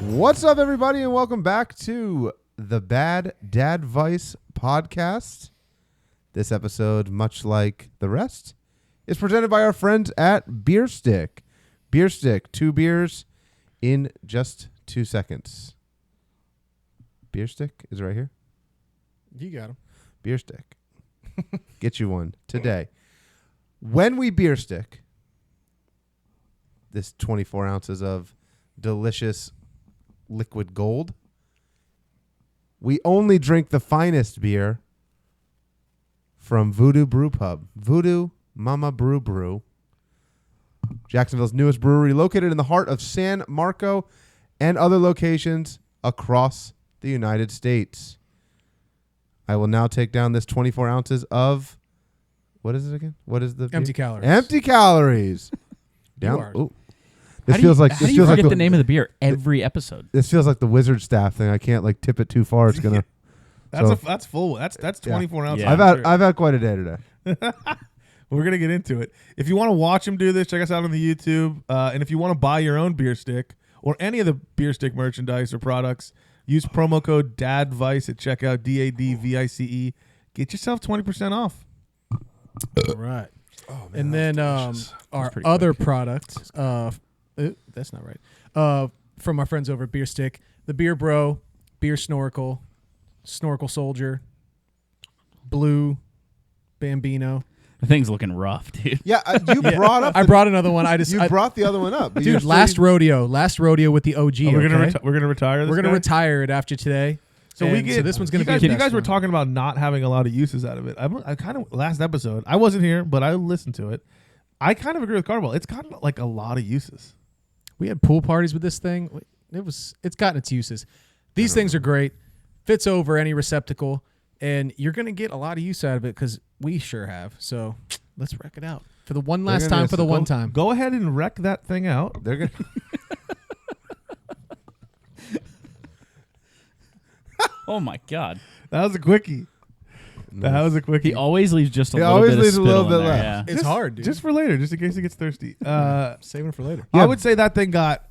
What's up, everybody, and welcome back to the Bad Dad Vice podcast. This episode, much like the rest, is presented by our friends at Bierstick. Bierstick, 2 beers in just 2 seconds. Bierstick is right here. You got him. Bierstick. Get you one today. When we Bierstick, this 24 ounces of delicious liquid gold, we only drink the finest beer from VooDoo Brew Pub. VooDoo Mama Brew. Jacksonville's newest brewery, located in the heart of San Marco and other locations across the United States. I will now take down this 24 ounces of, what is it again? What is the Empty beer? calories. Empty calories. Down. Ooh. This How feels like do you forget the name of the beer every episode? This feels like the wizard staff thing. I can't like tip it too far. It's gonna. That's full. That's 24 ounces. Yeah. I've had quite a day today. We're gonna get into it. If you want to watch them do this, check us out on the YouTube. And if you want to buy your own beer stick or any of the beer stick merchandise or products, use promo code DADVICE at checkout. DADVICE. Get yourself 20% off. All right. Oh, man, And then our other product, that's not right, from our friends over at Bierstick, the Beer Bro, Beer Snorkel, Snorkel Soldier, Blue, Bambino. The thing's looking rough, dude. Yeah, you brought up. I brought another one. You brought the other one up, but dude. Last rodeo with the OG. We're gonna retire. We're gonna retire it after today. So this one's gonna be. You guys were talking about not having a lot of uses out of it. I kind of last episode. I wasn't here, but I listened to it. I kind of agree with Carvel. It's got like a lot of uses. We had pool parties with this thing. It's gotten its uses. These things are great. Fits over any receptacle, and you're gonna get a lot of use out of it because we sure have. So let's wreck it out for the one last time. For the one time, go ahead and wreck that thing out. They're gonna. Oh my god, That was a quickie. Nice. That was a quickie. he always leaves just a He little always bit of leaves a spittle little bit in there, left. it's hard, dude. Just for later, just in case he gets thirsty. Saving it for later. Yeah. I would say that thing got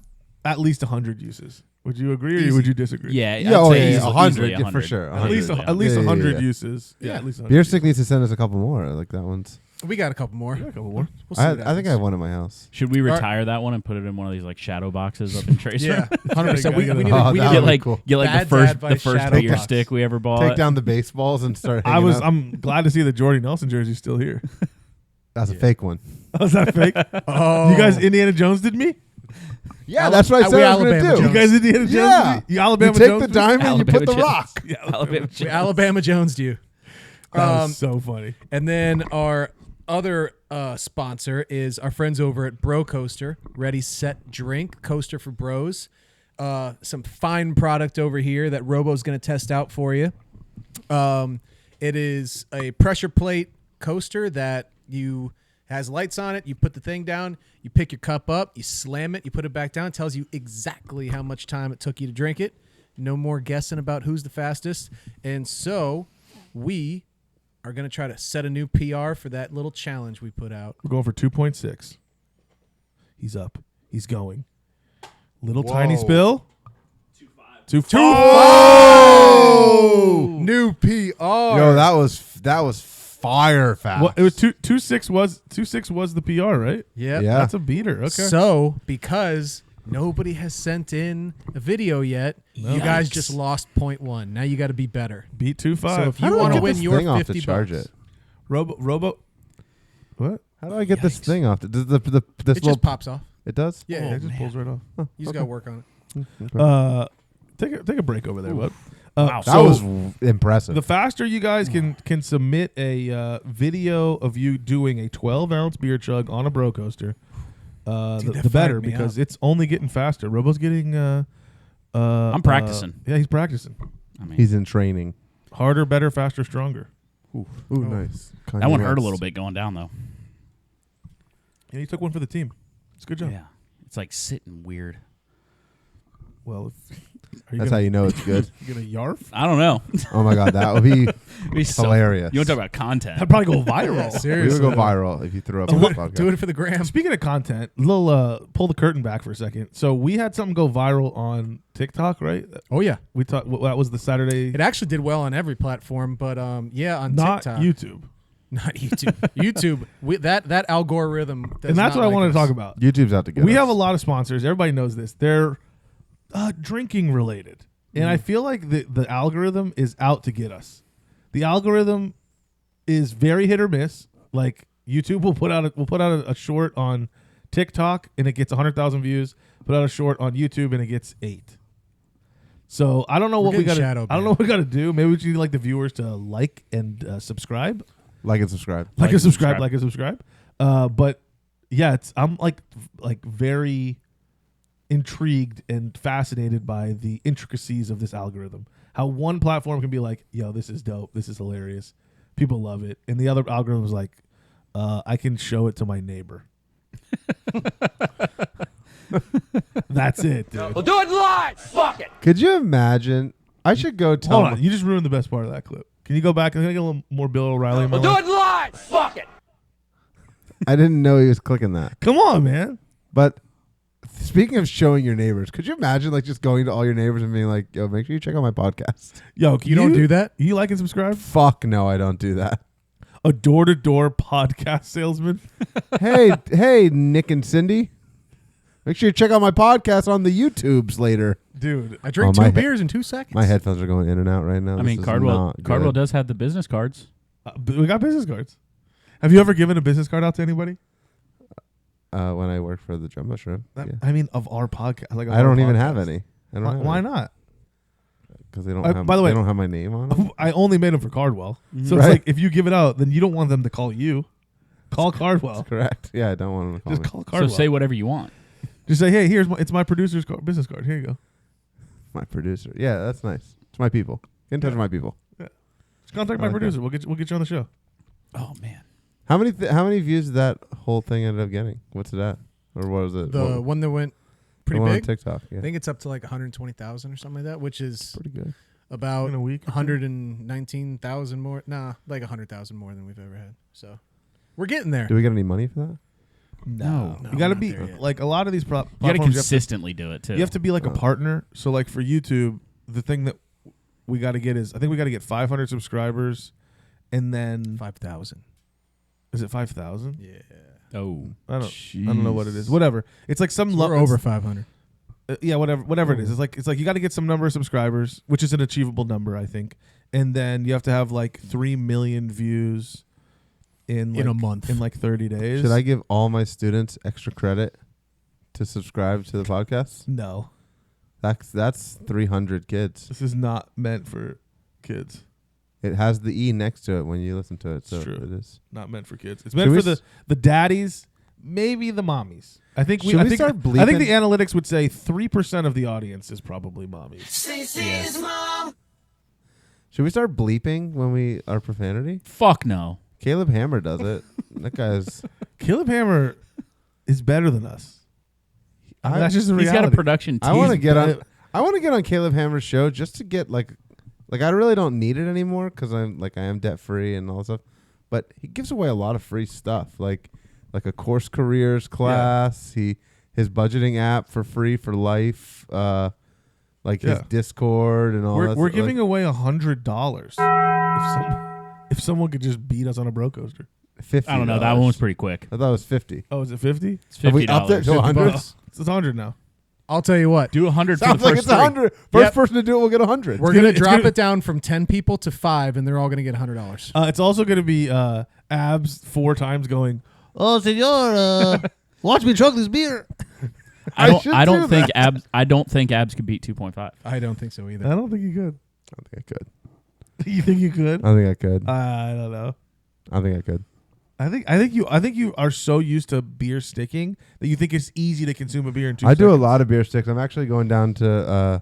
at least 100 uses. Would you agree or would you disagree? Yeah, Yeah, I'd say yeah, 100 easily for sure. At least 100, at least Yeah, 100 yeah. uses. Yeah, Yeah. at least 100. Bierstick needs to send us a couple more. Like that one's. We got a couple more. Yeah, a couple more. We'll see I what think I happens. have one at my house. Should we retire that one and put it in one of these like shadow boxes up in Tracer? Yeah, 100%. We need Oh, to that get would like be cool. get like Bad the Dad first Vice shadow beer box. stick we ever bought. Take down the baseballs and start. Hanging up. I'm glad to see the Jordy Nelson jersey still here. That's a fake one. Oh, is that fake? Oh, You guys Indiana Jones did me? Yeah, that's what I said we I was going to Alabama do. Jones. You guys Indiana Jones Yeah. did me? You Alabama You take Jones the did me? diamond, you put the Alabama rock. Jones. Alabama Jones. Alabama Jones you. That was so funny. And then our other sponsor is our friends over at Bro Coaster. Ready, set, drink. Coaster for bros. Some fine product over here that Robo's going to test out for you. It is a pressure plate coaster that has lights on it. You put the thing down. You pick your cup up. You slam it. You put it back down. It tells you exactly how much time it took you to drink it. No more guessing about who's the fastest. And so we are going to try to set a new PR for that little challenge we put out. We're going for 2.6. He's up. He's going. Little Whoa. tiny spill. 2.5. 2.5. Oh! New PR. Yo, that was fire fast. Well, it was 2.6 was the PR, right? Yep. Yeah. That's a beater. Okay. So, because nobody has sent in a video yet, you guys just lost 0.1. Now you got to be better. Beat 2.5. So if How you do I want to get win this your thing off 50 to charge bucks. it? Robo. What? How do I get this Yikes. thing off? This It little just pops off. It does? Yeah, It just pulls right off. you just got to work on it. Take a break over there, bud. Wow. That was impressive. The faster you guys can submit a video of you doing a 12-ounce beer chug on a Bro Coaster, Dude, that the better, fired me because up. it's only getting faster. Robo's getting. I'm practicing. Yeah, he's practicing. I mean, He's in training. Harder, better, faster, stronger. Ooh, nice. that one hurt a little bit going down though. Yeah, he took one for the team. It's a good job. Yeah, it's like sitting weird. Well, are you That's gonna, how you know it's good. you gonna yarf? I don't know. Oh my god, that would be It'd be so- hilarious. You want to talk about content? That'd probably go viral. Yeah, We would seriously. go viral if you threw up on Do this it, podcast. do it for the gram. Speaking of content, little pull the curtain back for a second. So we had something go viral on TikTok, right? Oh yeah, We talked. That was the Saturday. it actually did well on every platform, but yeah, on Not TikTok, YouTube. not YouTube. YouTube, that algorithm, does And that's not what I like wanted us. to talk about. YouTube's out to get We us. have a lot of sponsors. Everybody knows this. They're drinking related, and I feel like the algorithm is out to get us. The algorithm is very hit or miss. Like YouTube will put out a short on TikTok and it gets 100,000 views. Put out a short on YouTube and it gets 8. So I don't know We're what we got. getting I shadow don't know what we got to do. Maybe we should need like the viewers to like and subscribe. Like and subscribe. Like and and subscribe. subscribe. Like and subscribe. But yeah, I'm like very intrigued and fascinated by the intricacies of this algorithm. How one platform can be like, yo, this is dope, this is hilarious, people love it, and the other algorithm is like, I can show it to my neighbor. That's it, dude. We'll do it live. Fuck it. Could you imagine? I should go tell. Hold on, you just ruined the best part of that clip. Can you go back? Can I get a little more Bill O'Reilly in my We'll do life? it live. Fuck it. I didn't know he was clicking that. Come on, man. But speaking of showing your neighbors, could you imagine like just going to all your neighbors and being like, "Yo, make sure you check out my podcast." Yo, can You don't do that? You like and subscribe? Fuck no, I don't do that. A door-to-door podcast salesman? hey, Nick and Cindy, make sure you check out my podcast on the YouTubes later. Dude, I drink Oh, my two beers in 2 seconds. My headphones are going in and out right now. I This mean, is Cardwell not good. Cardwell does have the business cards. we got business cards. Have you ever given a business card out to anybody? When I worked for the Drum Mushroom. Yeah. I mean, of our podcast. Like, of I our don't even podcast. have any. I don't have Why any. not? Because they don't have. by the way- they don't have my name on them. I only made them for Cardwell. So Right. it's like if you give it out, then you don't want them to call you. Call Cardwell. Correct. Yeah, I don't want them to call Just me. call Cardwell. So say whatever you want. Just say, hey, it's my producer's business card. Here you go. My producer. Yeah, that's nice. It's my people. Get in touch with my people. Just contact I my like producer. We'll get you on the show. Oh man. How many views did that whole thing ended up getting? What's it at? Or what was it? the What- one that went the pretty one on big. TikTok. Yeah. I think it's up to like 120,000 or something like that, which is Pretty good. about In a week or two? 119,000 more. Nah, like 100,000 more than we've ever had. So we're getting there. Do we get any money for that? No. You got to not be there yet. like a lot of these You got to platforms. consistently do it too. You have to be like a partner. So like for YouTube, the thing that we got to get is I think we got to get 500 subscribers, and then 5,000. is it 5,000? Yeah. Oh. I don't know what it is. Whatever. It's like some We're over 500. yeah, whatever it is. It's like you got to get some number of subscribers, which is an achievable number, I think. And then you have to have like 3 million views in In a month. in like 30 days. Should I give all my students extra credit to subscribe to the podcast? No. That's 300 kids. This is not meant for kids. It has the E next to it when you listen to it, so true. it is. Not meant for kids. It's Should meant we for the daddies, maybe the mommies. I think Should we start I think bleeping? the analytics would say 3% of the audience is probably mommies. Should we start bleeping when we are profanity? Fuck no. Caleb Hammer does it. That guy's. Caleb Hammer is better than us. I mean, that's just the He's reality. got a production team. I want to get on. better- I want to get on Caleb Hammer's show just to get like I really don't need it anymore because I am debt free and all that stuff. But he gives away a lot of free stuff, like a course careers class. His budgeting app for free for life. His Discord and all that. We're stuff. giving away $100 if someone could just beat us on a bro coaster. $50. I don't know. That one was pretty quick. I thought it was 50. Oh, is it 50? It's Have we $50. upped it to 100? It's 100 now. I'll tell you what. Do 100 for the Sounds like first it's 100. First Yep. person to do it will get 100. We're gonna- going it's to drop gonna- it down from 10 people to 5, and they're all going to get $100. It's also going to be Abs 4 times going, oh, senor, watch me chug this beer. I should don't do think that. abs could beat 2.5. I don't think so either. I don't think you could. I don't think I could. You think you could? I think I could. I don't know. I think I could. I think you are so used to beer sticking that you think it's easy to consume a beer in 2 I seconds. do a lot of beer sticks. I'm actually going down to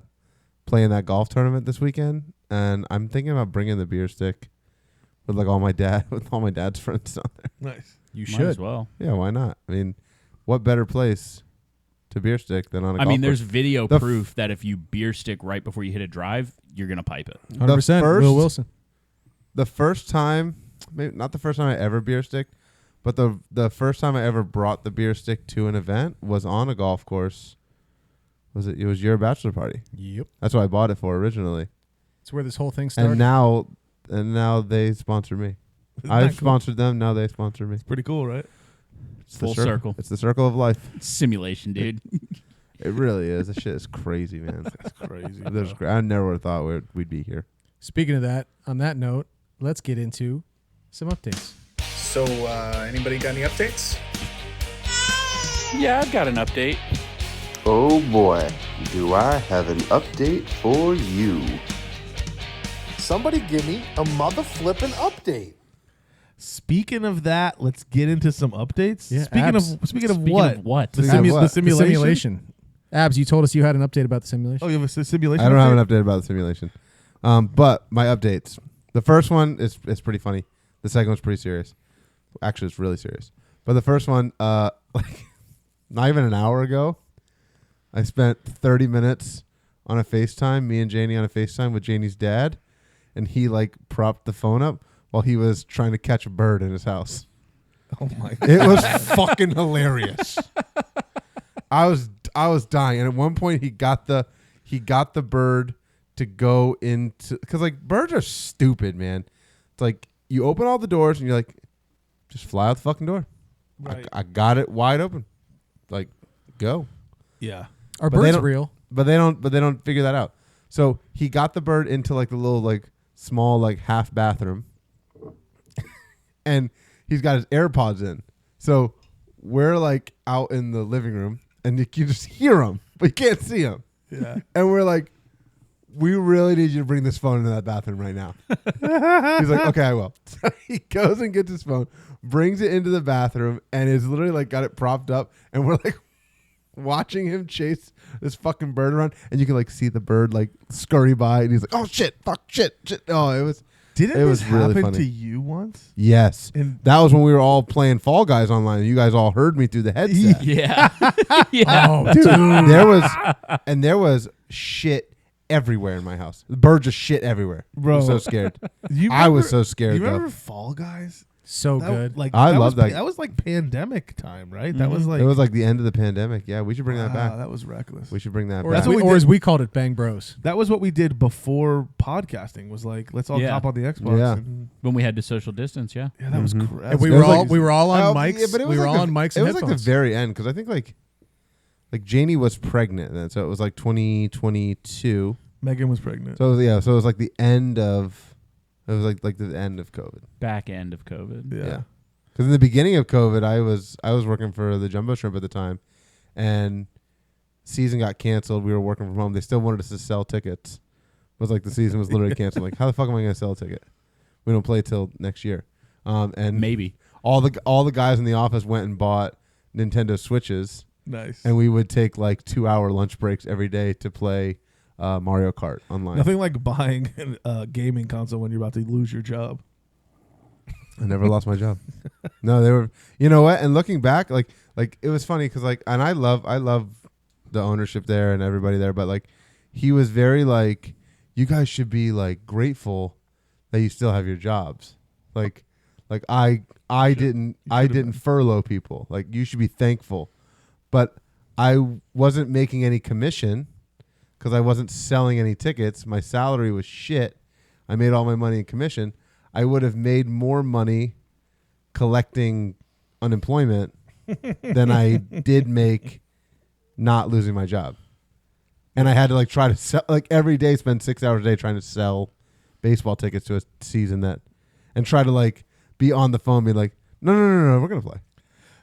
play in that golf tournament this weekend, and I'm thinking about bringing the beer stick with all my dad's friends on there. Nice. You Might should. as well. Yeah, why not? I mean, what better place to Bierstick than on a I golf mean, there's course. video The f- proof that if you beer stick right before you hit a drive, you're gonna pipe it. 100%. first- Will Wilson. The first time, maybe not the first time I ever beer sticked, but the first time I ever brought the beer stick to an event was on a golf course. It was your bachelor party. Yep. That's what I bought it for originally. That's where this whole thing started. And now they sponsor me. Isn't I've that cool? sponsored them. Now they sponsor me. Pretty cool, right? It's Full the circle. It's the circle of life. Simulation, dude. It really is. This shit is crazy, man. That's crazy. I never would have thought we'd be here. Speaking of that, on that note, let's get into some updates. So, anybody got any updates? Yeah, I've got an update. Oh boy, do I have an update for you. Somebody give me a mother flippin' update. Speaking of that, let's get into some updates. Yeah, speaking abs. of Speaking what? of what? The, Speaking of what? the The simulation. The simulation. Abs, you told us you had an update about the simulation. Oh, you have a simulation? I don't have update? an update about the simulation. But my updates. The first one is pretty funny. The second one's pretty serious. Actually, it's really serious. But the first one, like not even an hour ago, I spent 30 minutes on a FaceTime, me and Janie on a FaceTime with Janie's dad, and he like propped the phone up while he was trying to catch a bird in his house. Oh my god. It was fucking hilarious. I was dying, and at one point he got the bird to go into, because like birds are stupid, man. It's like you open all the doors and you're like, just fly out the fucking door. Right. I got it wide open, like go. Yeah. Are But they birds don't- real? But they don't figure that out. So he got the bird into like the little like small like half bathroom, and he's got his AirPods in. So we're like out in the living room, and you can just hear him, but you can't see him. Yeah. And we're like, we really need you to bring this phone into that bathroom right now. He's like, okay, I will. So he goes and gets his phone, brings it into the bathroom, and is literally like got it propped up, and we're like watching him chase this fucking bird around, and you can like see the bird like scurry by, and he's like, oh shit, fuck, shit. Oh, it was Didn't It this was really happen funny. to you once? yes. And That was when we were all playing Fall Guys online, and you guys all heard me through the headset. Yeah. yeah. Oh, Dude, there was shit everywhere in my house. The bird just shit everywhere. Bro. I was so scared. you I was remember- so scared, You remember though. Fall Guys? so That- good. Like I that love was, that. That was like pandemic time, right? That was like It was like the end of the pandemic. Yeah, we should bring that wow, back. that was reckless. We should bring that or, back. as we, what we or did. as we called it, Bang Bros. That was what we did before podcasting. Was like, let's all Yeah. hop on the Xbox. Yeah. And, When we had to social distance, yeah. yeah, that was Mhm. crazy. And we It were was all like- we were all on mics. Yeah, but it was we were like all the- on mics It and was like headphones. the very end, because I think like Janie was pregnant then, so it was like 2022. Megan was pregnant. So it was like the end of, it was like the end of COVID. Back end of COVID. yeah. Because in the beginning of COVID, I was working for the Jumbo Shrimp at the time, and season got canceled. We were working from home. They still wanted us to sell tickets. It was like the season was literally canceled. Like, how the fuck am I going to sell a ticket? We don't play till next year. And Maybe. all the guys in the office went and bought Nintendo Switches, Nice. and we would take like 2-hour lunch breaks every day to play Mario Kart online. Nothing like buying a gaming console when you're about to lose your job. I never lost my job. No, they were. You know what? And looking back, like it was funny because and I love the ownership there and everybody there, but like he was very like, you guys should be like grateful that you still have your jobs. Like I didn't furlough people. Like, you should be thankful. But I wasn't making any commission because I wasn't selling any tickets. My salary was shit. I made all my money in commission. I would have made more money collecting unemployment than I did make not losing my job. And I had to like try to sell, like every day, spend 6 hours a day trying to sell baseball tickets to a season and try to like be on the phone, be like, no, we're going to play.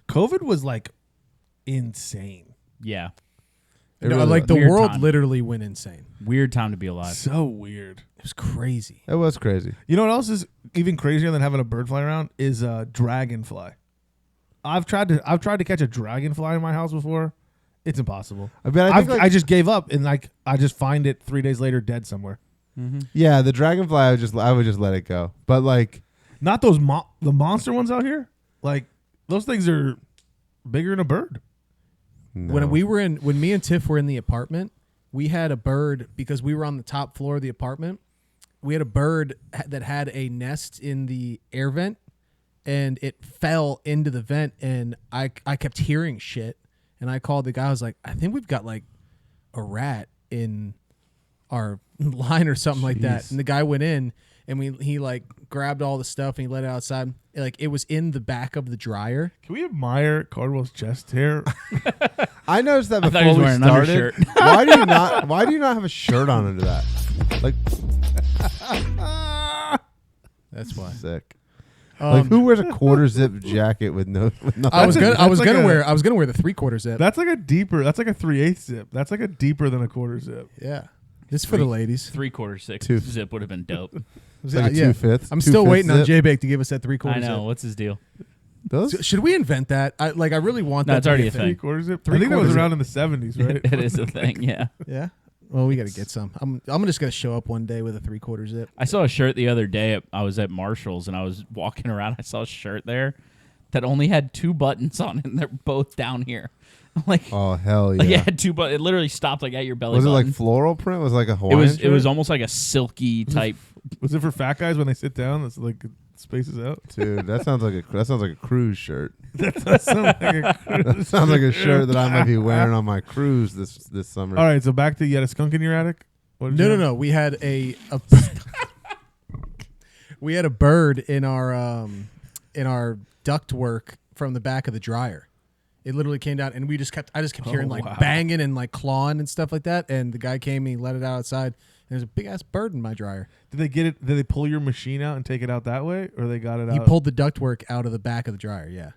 COVID was like insane. Yeah. It No, really like was. the Weird world time. literally went insane. Weird time to be alive. So weird. It was crazy. It was crazy. You know what else is even crazier than having a bird fly around is a dragonfly. I've tried to catch a dragonfly in my house before. It's impossible. I mean, I think I just gave up and like I just find it 3 days later dead somewhere. yeah, the dragonfly, I would just let it go. But like, Not those the monster ones out here. Like those things are bigger than a bird. No. When me and Tiff were in the apartment, we had a bird because we were on the top floor of the apartment. We had a bird that had a nest in the air vent, and it fell into the vent, and I kept hearing shit, and I called the guy. I was like, I think we've got like a rat in our line or something like that. And the guy went in, and he like grabbed all the stuff and he let it outside. Like it was in the back of the dryer. Can we admire Cardwell's chest hair? I noticed that I thought before he was we wearing an started. undershirt. Why do you not have a shirt on under that? Like That's why. sick. Like who wears a quarter zip jacket with nothing? I was gonna That's like wear a- I was gonna wear the 3/4 zip. That's like a 3/8 zip. That's like a deeper than a quarter zip. Yeah, this is for the ladies. 3/4 6 Two. zip would have been dope. It's like a 2/5. I'm still 2/5 waiting on zip. J-Bake to give us that 3/4 I know. zip. What's his deal? Those? Should we invent that? I really want No, that. it's to be already a thing. thing. 3/4 zip. I think that was 3/4 around in the 70s, right? It is a thing, yeah. Yeah. Well, we got to get some. I'm just gonna show up one day with a 3/4 zip. I saw a shirt the other day. I was at Marshall's and I was walking around. I saw a shirt there that only had 2 buttons on it, and they're both down here. Like, Oh hell yeah! like it had 2 buttons. It literally stopped like at your belly Was it button. like floral print? Was it like a it Hawaiian? was. It shirt? was almost like a silky type. Was it for fat guys when they sit down? That's like spaces out. Dude, that sounds like a cruise shirt. That sounds like a That sounds like a shirt that I might be wearing on my cruise this summer. All right, so back to you had a skunk in your attic. What did you have? No. We had we had a bird in our ductwork from the back of the dryer. It literally came down, and I just kept hearing like wow. banging and like clawing and stuff like that. And the guy came, and he let it out outside. And there's a big ass bird in my dryer. Did they get it? Did they pull your machine out and take it out that way, or they got it He out? pulled the ductwork out of the back of the dryer. Yeah,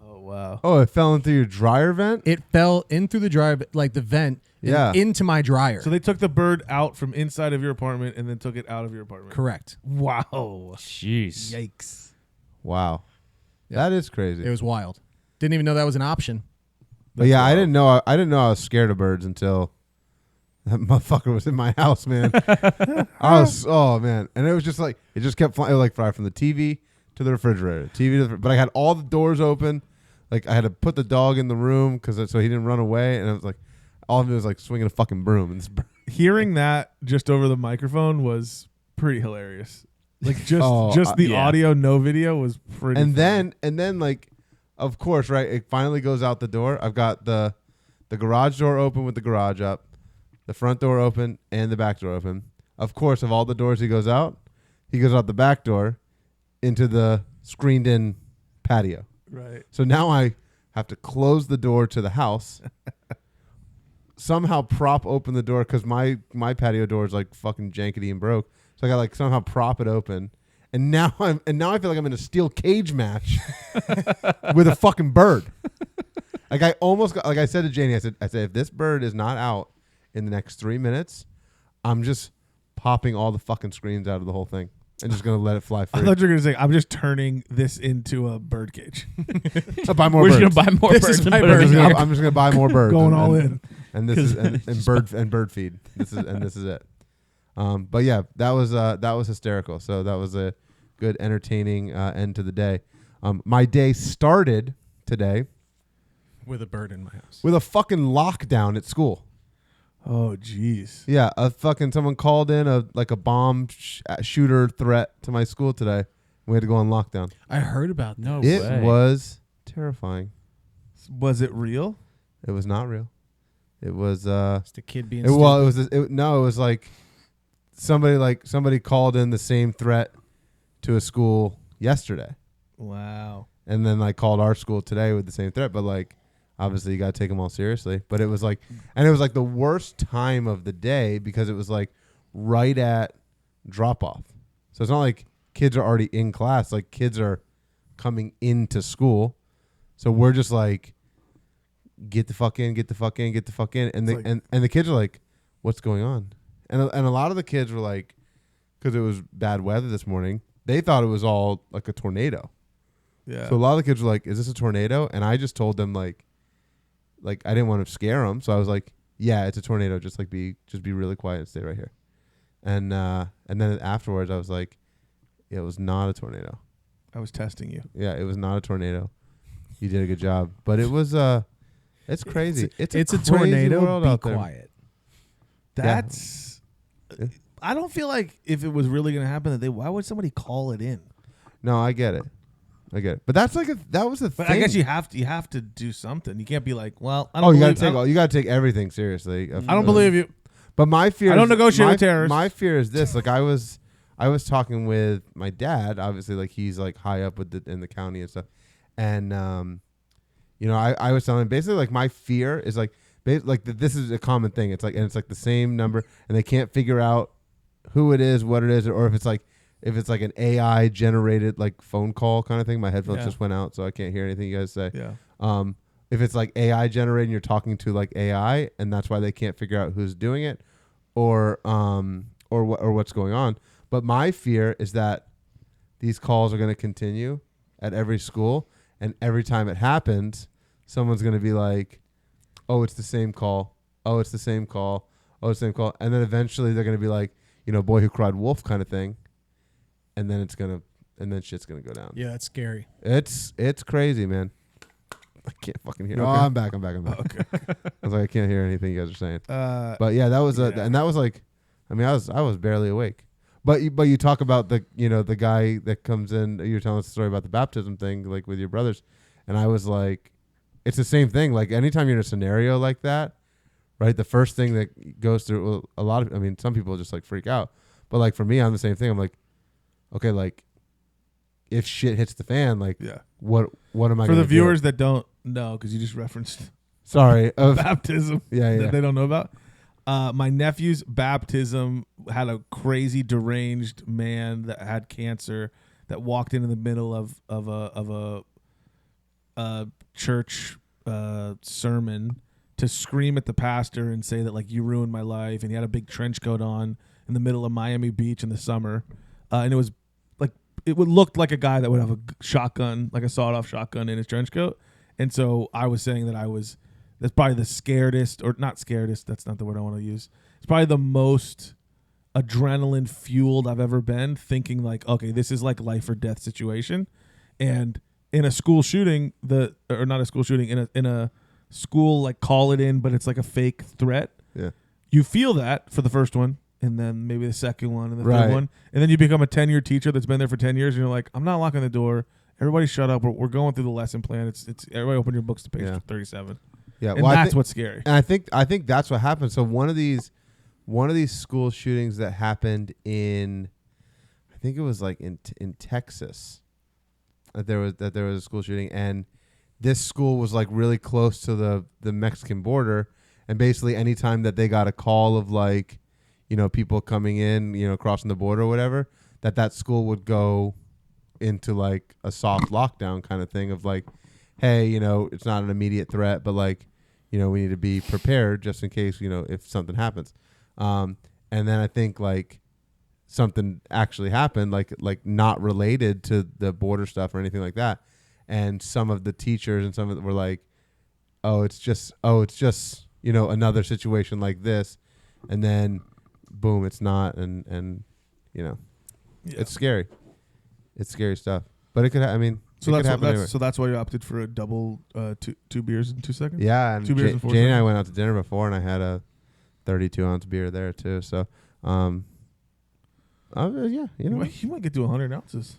Oh wow! Oh, it fell into your dryer vent? it fell in through the dryer, like the vent, and Yeah. into my dryer. So they took the bird out from inside of your apartment and then took it out of your apartment. Correct. Wow! Jeez. Yikes! Wow. Yeah. That is crazy. It was wild. Didn't even know that was an option. But yeah, I didn't know I was scared of birds until that motherfucker was in my house, man. Oh man. And it was just like it just kept flying. It would like fly from the TV to the refrigerator. But I had all the doors open. Like I had to put the dog in the room so he didn't run away, and it was like all of it was like swinging a fucking broom. And this Hearing that just over the microphone was pretty hilarious. Like Oh, just the yeah. audio, no video was pretty. and funny. then like of course, right, it finally goes out the door. I've got the garage door open with the garage up, the front door open, and the back door open. Of course, of all the doors he goes out the back door into the screened in patio. right. So now I have to close the door to the house, somehow prop open the door because my patio door is like fucking jankety and broke. So I got like somehow prop it open. And now I feel like I'm in a steel cage match with a fucking bird. Like I almost got, like I said to Janie, I said if this bird is not out in the next 3 minutes, I'm just popping all the fucking screens out of the whole thing and just gonna let it fly I free. thought you were gonna say I'm just turning this into a bird cage. I'll buy more We're birds. just gonna buy more This birds is and my put bird. it in I'm here. just gonna buy more birds. Going and- all and- in. And this is and bird feed. This is it. But yeah, that was hysterical. So that was a good, entertaining end to the day. My day started today With a bird in my house. with a fucking lockdown at school. Oh jeez. Yeah, someone called in a bomb shooter threat to my school today. We had to go on lockdown. I heard about that. No It way. was terrifying. Was it real? It was not real. It was It's the kid being It was like somebody called in the same threat to a school yesterday, Wow. and then like called our school today with the same threat. But like, obviously, you got to take them all seriously. But it was like the worst time of the day because it was like right at drop off. So it's not like kids are already in class; like kids are coming into school. So we're just like, get the fuck in, get the fuck in, get the fuck in, and and the kids are like, what's going on? And a lot of the kids were like, because it was bad weather this morning, they thought it was all like a tornado. Yeah. So a lot of the kids were like, is this a tornado? And I just told them like I didn't want to scare them, so I was like, yeah, it's a tornado. Just be really quiet and stay right here. And then afterwards, I was like, yeah, it was not a tornado. I was testing you. Yeah, it was not a tornado. You did a good job, but it was It's crazy. It's a crazy tornado. world Be out there. quiet. That's. I don't feel like if it was really going to happen, why would somebody call it in? No, I get it. But that's like that was a But thing. I guess you have to do something. You can't be like, well, I Oh, don't. you believe, you gotta take everything seriously. I don't believe you. But my fear. I don't is- negotiate my- with terrorists. My fear is this. Like I was talking with my dad. Obviously, like he's like high up in the county and stuff. And I was telling him basically like my fear is like this is a common thing. It's like the same number, and they can't figure out who it is, what it is, or if it's like an AI generated like phone call kind of thing. My headphones just went out, so I can't hear anything you guys say. Yeah. If it's like AI generated and you're talking to like AI and that's why they can't figure out who's doing it or what's going on. But my fear is that these calls are going to continue at every school, and every time it happens, someone's going to be like, "Oh, it's the same call. Oh, it's the same call. Oh, it's the same call." And then eventually they're going to be like, boy who cried wolf kind of thing. And then shit's going to go down. Yeah, that's scary. It's crazy, man. I can't fucking hear. Okay. Oh, I'm back. Okay. I was like, I can't hear anything you guys are saying. But yeah, that was and that was like, I mean, I was barely awake. But you talk about the the guy that comes in. You're telling us a story about the baptism thing, like with your brothers, and I was like, it's the same thing. Like anytime you're in a scenario like that, right? The first thing that goes through some people just like freak out, but like for me, I'm the same thing. I'm like, okay, like if shit hits the fan, like what am I For gonna the do? viewers that don't know, because you just referenced Sorry, of baptism yeah. that they don't know about. My nephew's baptism had a crazy deranged man that had cancer that walked in the middle of a church sermon to scream at the pastor and say that like you ruined my life, and he had a big trench coat on in the middle of Miami Beach in the summer, and it was like it would look like a guy that would have a shotgun, like a sawed-off shotgun in his trench coat. And so I was saying that that's probably the scaredest, or not scaredest, that's not the word I want to use. It's probably the most adrenaline fueled I've ever been, thinking like, okay, this is like life or death situation. And in a school shooting, not a school shooting, in a school, like call it in, but it's like a fake threat. Yeah. You feel that for the first one, and then maybe the second one and the Right. third one. And then you become a 10-year teacher that's been there for 10 years, and you're like, I'm not locking the door. Everybody shut up. We're going through the lesson plan. It's everybody open your books to page 37. Yeah, And well, that's what's scary. And I think that's what happened. So one of these school shootings that happened in, I think it was like in Texas, that there was a school shooting, and this school was like really close to the Mexican border, and basically anytime that they got a call of like, people coming in, crossing the border or whatever, that school would go into like a soft lockdown kind of thing of like, hey, it's not an immediate threat, but like, we need to be prepared just in case, if something happens. And then I think like something actually happened, like not related to the border stuff or anything like that. And some of the teachers and some of them were like, it's just, another situation like this. And then boom, it's not. And it's scary. It's scary stuff, but it could, So it could happen anywhere. that's why you opted for a double two beers in 2 seconds? Yeah, and 2 beers in 4 Jane and I seconds? went out to dinner before, and I had a 32-ounce beer there too. So, yeah, You might get to 100 ounces.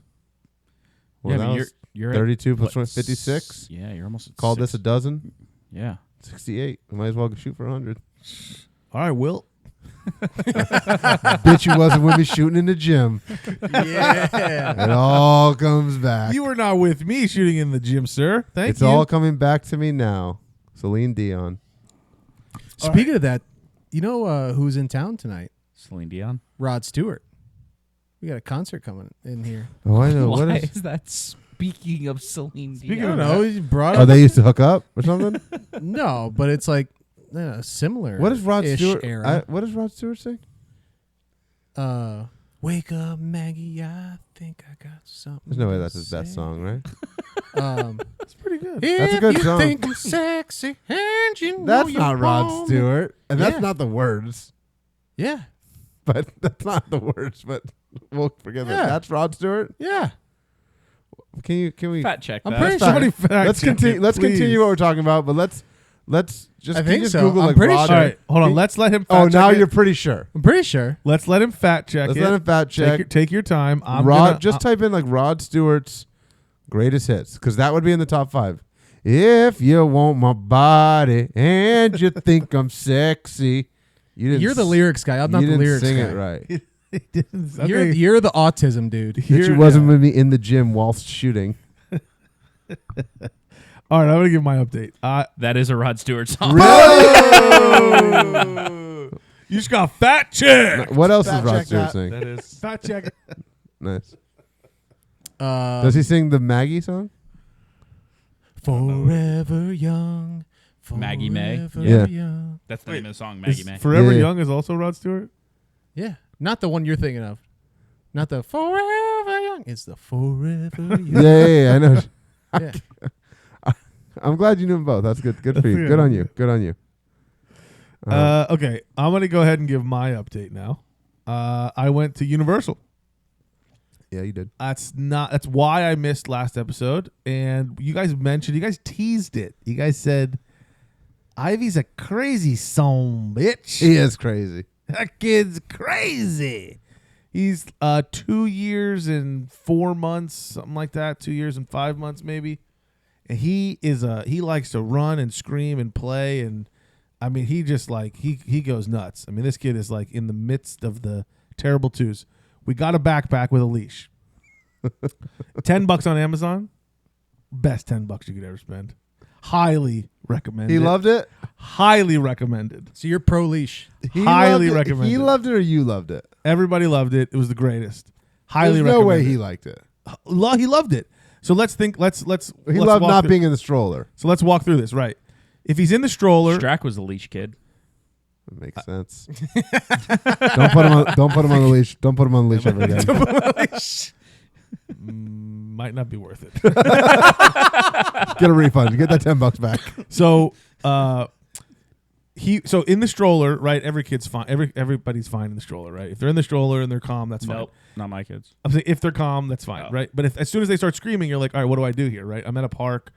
well, yeah, that but was you're 32 at, plus what, 56. Yeah, you're almost at Called six. this a dozen. Yeah. 68. We might as well shoot for 100. All right, Will. Bitch, you wasn't with me shooting in the gym. Yeah. It all comes back. You were not with me shooting in the gym, sir. Thank It's you. all coming back to me now. Celine Dion. Speaking of that, who's in town tonight? Celine Dion. Rod Stewart. We got a concert coming in here. Oh, I know. Why What is? is that speaking of Celine Speaking Dion? of I don't know. He brought Oh, up. they used to hook up or something. No, but it's like similar. What does Rod Stewart? Era. What does Rod Stewart sing? Wake up, Maggie. I think I got something. There's no way to that's his best say. song, right? It's pretty good. That's a good if song. you think I'm sexy and you know That's you not Rod want me. Stewart, and that's Yeah. not the words. Yeah, But that's not the words. But we'll forget Yeah. that. That's Rod Stewart. yeah. Can we? Fact check I'm that. pretty Somebody sure. fact Let's check continue. it, Let's please. continue what we're talking about. But let's Let's just, I can you think just so. Google I'm like pretty Rod. sure. All right, hold on. Let's let him. Oh, fact now check you're it. pretty sure. I'm pretty sure. Let's let him fact check Let's it. let him fact check. Take your time. I'm Rod, gonna, just type in like Rod Stewart's greatest hits, because that would be in the top 5. If you want my body and you think I'm sexy, You're the lyrics guy. I'm not you the didn't lyrics sing guy. it right. Okay. You're the autism dude. That you wasn't with me in the gym whilst shooting. All right, I'm gonna give my update. That is a Rod Stewart song. You just got fat check. What else Fact is Rod check Stewart that. sing? That is fat check. Nice. Does he sing the Maggie song? Forever young. Maggie May? Forever Yeah. young. That's the name of the song, Maggie May. Forever Yeah. Young is also Rod Stewart. Yeah. Not the one you're thinking of. Not the Forever Young. It's the Forever Young. Yeah, I know. Yeah. I'm glad you knew them both. That's good. Good for you. Good on you. Good on you. Okay, I'm gonna go ahead and give my update now. I went to Universal. Yeah, you did. That's why I missed last episode. And you guys teased it. You guys said Ivy's a crazy son bitch. He is crazy. That kid's crazy. He's 2 years and 4 months, something like that. 2 years and 5 months, maybe. And he likes to run and scream and play, and I mean, he just like he goes nuts. I mean, this kid is like in the midst of the terrible twos. We got a backpack with a leash. $10 on Amazon. Best $10 you could ever spend. Highly recommended. He loved it. Highly recommended. So you're pro leash. He Highly loved it. recommended. He loved it, or you loved it. Everybody loved it. It was the greatest. Highly There's recommended. no way he liked it. He loved it. So let's think. Let's He let's loved walk not through- being in the stroller. So let's walk through this. Right. If he's in the stroller, Strack was the leash kid. That makes sense. Don't put him on. Don't put him on the leash. Don't put him on the leash ever again. might not be worth it. Get a refund. Get that $10 back. So so in the stroller, right? Every kid's fine. Everybody's fine in the stroller, right? If they're in the stroller and they're calm, that's fine. Nope, not my kids. I'm saying if they're calm, that's fine, Oh. right? But as soon as they start screaming, you're like, all right, what do I do here, right? I'm at a park.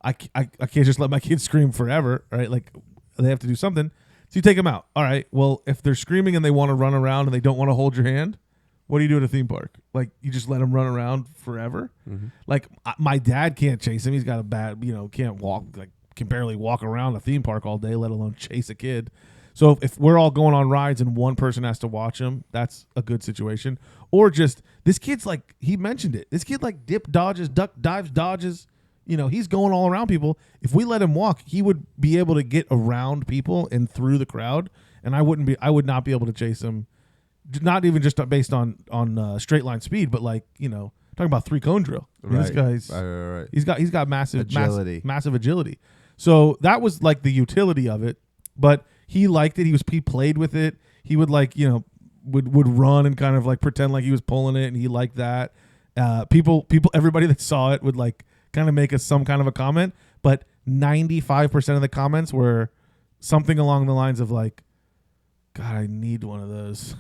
I can't just let my kids scream forever, right? Like they have to do something. So you take them out. All right. Well, if they're screaming and they want to run around and they don't want to hold your hand, what do you do at a theme park? Like you just let them run around forever. Mm-hmm. Like my dad can't chase him. He's got a bad, can't walk, like can barely walk around a theme park all day, let alone chase a kid. So if we're all going on rides and one person has to watch him, that's a good situation. Or just this kid's like, he mentioned it. This kid like dip dodges, duck dives, dodges. He's going all around people. If we let him walk, he would be able to get around people and through the crowd. And I would not be able to chase him. Not even just based on straight line speed, but like, talking about 3-cone drill. I mean, this guy's right. he's got massive Agility. massive agility. So that was like the utility of it, but he liked it. He played with it. He would like, would run and kind of like pretend like he was pulling it, and he liked that. Everybody that saw it would like kind of make some kind of a comment, but 95% of the comments were something along the lines of like, God, I need one of those.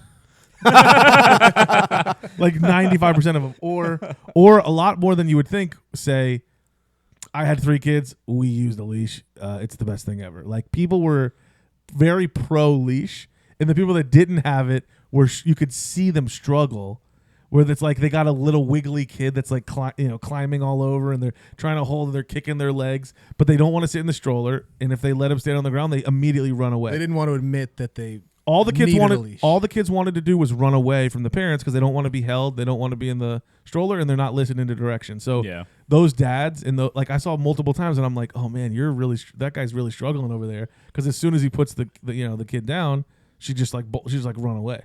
Like 95% of them, or a lot more than you would think, say, I had 3 kids, we used a leash, it's the best thing ever. Like people were very pro leash, and the people that didn't have it were you could see them struggle, where it's like they got a little wiggly kid that's like climbing all over, and they're trying to hold, they're kicking their legs, but they don't want to sit in the stroller, and if they let them stand on the ground, they immediately run away. They didn't want to admit that they All the kids needed a leash. all the kids wanted to do was run away from the parents because they don't want to be held, they don't want to be in the stroller, and they're not listening to direction. So Yeah. those dads like I saw multiple times, and I'm like, oh man, that guy's really struggling over there, because as soon as he puts the kid down, she's just like run away,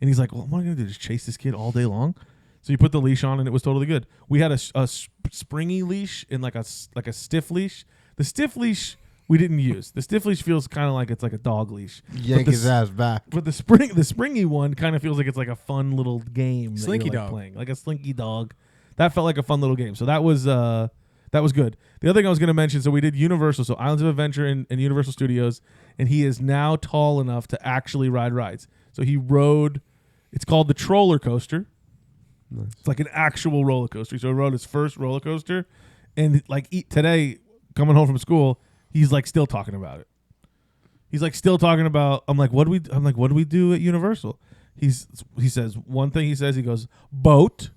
and he's like, well, what am I gonna do? Just chase this kid all day long? So you put the leash on, and it was totally good. We had a springy leash and like a stiff leash. The stiff leash we didn't use. The stiff leash feels kind of like it's like a dog leash. Yank his ass back. But the springy one kind of feels like it's like a fun little game. Slinky that you're, like, dog. playing, like a slinky dog. That felt like a fun little game. So that was good. The other thing I was going to mention, so we did Universal, so Islands of Adventure and Universal Studios, and he is now tall enough to actually ride rides. So he rode. It's called the Troller Coaster. Nice. It's like an actual roller coaster. So he rode his first roller coaster, and like today, coming home from school, he's like still talking about it. He's like still talking about. I'm like, what do we do at Universal? He says one thing. He goes boat.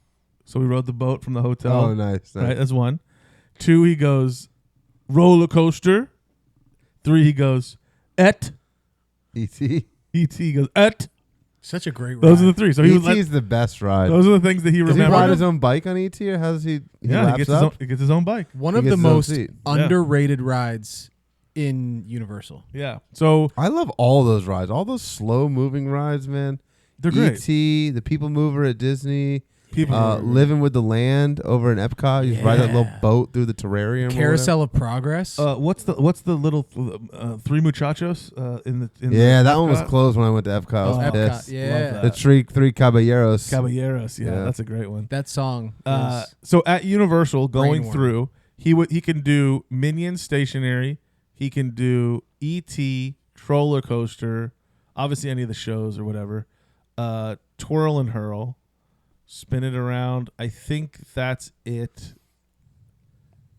So we rode the boat from the hotel. Oh, nice. Right, that's 1. 2, he goes roller coaster. 3, he goes et. E.T. E.T. goes et. Such a great ride. Those are the 3. So he was E.T.'s the best ride. those are the things that he Does he remembered. ride his own bike on E.T. or how does he Yeah, laps up? he gets his own bike. One He of gets the his own most seat. underrated rides in Universal. Yeah. So I love all those rides. All those slow moving rides, man. they're great. E.T., the People Mover at Disney, People Living with the Land over in Epcot. You ride that little Yeah. boat through the terrarium. or Carousel of Progress. what's the little 3 muchachos in the whatever. That one was Epcot? closed when I went to Epcot. I was Oh, pissed. Epcot, yeah. Love The three caballeros. Caballeros. Yeah, Yeah. that's a great one. That song. is- So at Universal, going Brainworm. through, he can do Minions Stationary. He can do E.T. Roller Coaster, obviously any of the shows or whatever. Twirl and Hurl, spin it around. I think that's it.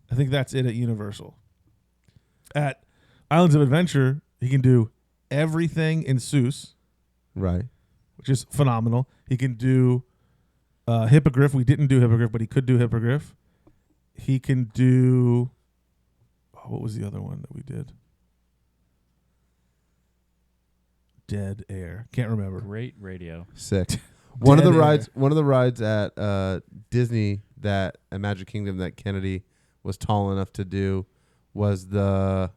At Universal. At Islands of Adventure, he can do everything in Seuss, Right. which is phenomenal. He can do Hippogriff. We didn't do Hippogriff, but he could do Hippogriff. He can do... what was the other one that we did? Dead Air. Can't remember. Great radio. Sick. One of the Dead rides. One of the rides at Disney at Magic Kingdom that Kennedy was tall enough to do was the.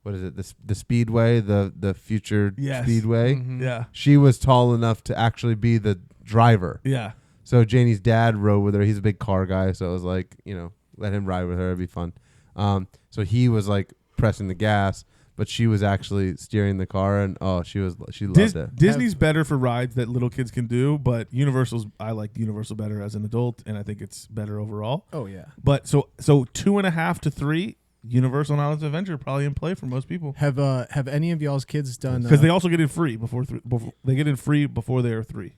What is it? The Speedway, the future Yes. Speedway. Mhm. Yeah. She was tall enough to actually be the driver. Yeah. So Janie's dad rode with her. He's a big car guy, so it was like, let him ride with her. It'd be fun. So he was like pressing the gas, but she was actually steering the car, and she loved it. Disney's better for rides that little kids can do, but I like Universal better as an adult, and I think it's better overall. Oh yeah. But so 2.5 to 3, Universal and Islands of Adventure probably in play for most people Have any of y'all's kids done? because they also get in free before they get in free before they are 3.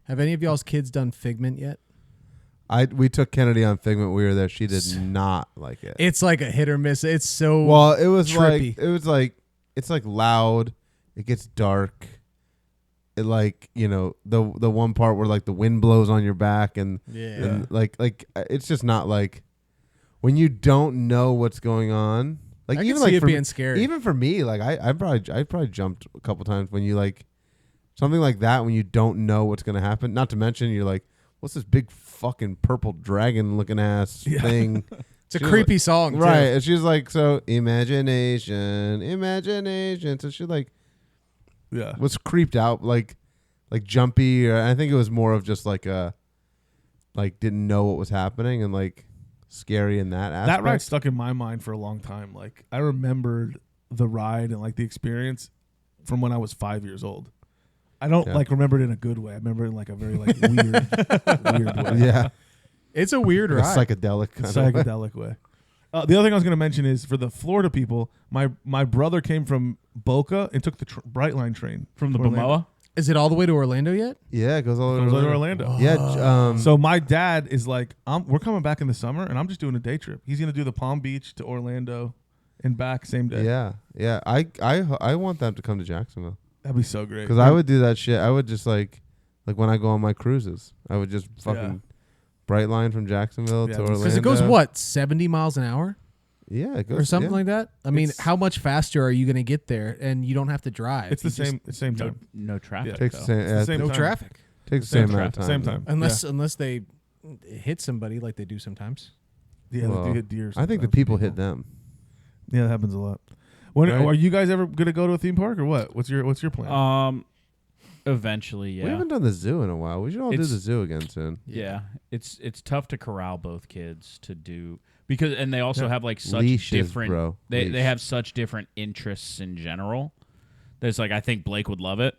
Have any of y'all's kids done Figment yet? We took Kennedy on Figment. We were there. She did not like it. It's like a hit or miss. It's so Well, it was trippy. it's like loud. It gets dark. It like the one part where like the wind blows on your back and like it's just not like when you don't know what's going on. Like I can even see like it for being me, scary. Even for me, like I probably jumped a couple times when you like something like that when you don't know what's gonna happen. Not to mention you're like, what's this big fucking purple dragon looking ass thing? It's a She was creepy song, Right. Too. And she's like, so imagination. So she like Yeah. was creeped out, like jumpy, or I think it was more of just like didn't know what was happening and like scary in that aspect. That ride stuck in my mind for a long time. Like I remembered the ride and like the experience from when I was 5 years old. I don't like remember it in a good way. I remember it in like a very like weird way. Yeah. It's a weird Like a ride. psychedelic kind of way. Psychedelic way. The other thing I was going to mention is for the Florida people, my brother came from Boca and took the Brightline train From the to Orlando. Bamoa? Is it all the way to Orlando yet? Yeah, it goes all the way Goes to to Orlando. Orlando. Yeah. So my dad is like, we're coming back in the summer, and I'm just doing a day trip. He's going to do the Palm Beach to Orlando and back same day. Yeah. I want them to come to Jacksonville That'd be so great. because I would do that shit. I would just like when I go on my cruises, I would just fucking Brightline from Jacksonville Yeah, to because Orlando. Because it goes what 70 miles an hour Yeah, it goes or something yeah. like that. I mean, It's- how much faster are you going to get there? And you don't have to drive. It's the You just- same No, time. no traffic. Takes the though. same, It's the yeah, same no time. traffic takes the Same same amount of time. Same though. time. unless they hit somebody like they do sometimes. Yeah, Well, they do hit deer. I think the sometimes. people hit them. Yeah, that happens a lot. When Right. are you guys ever gonna go to a theme park or what? What's your plan? Eventually, We yeah. haven't done the zoo in a while. We should all do It's- the zoo again soon. Yeah, it's tough to corral both kids to do because, and they also Yeah. have like such Leashes, different. bro. They Leash. have such different interests in general. There's like I think Blake would love it.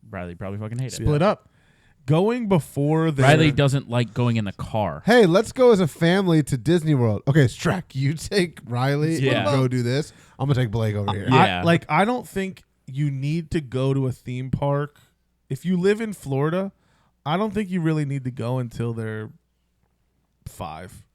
Riley probably fucking hate it. Split up. Going before the Riley doesn't like going in the car. Hey, let's go as a family to Disney World. Okay, Strack, you take Riley Yeah. and go do this. I'm gonna take Blake over here. Yeah. I don't think you need to go to a theme park. If you live in Florida, I don't think you really need to go until they're 5.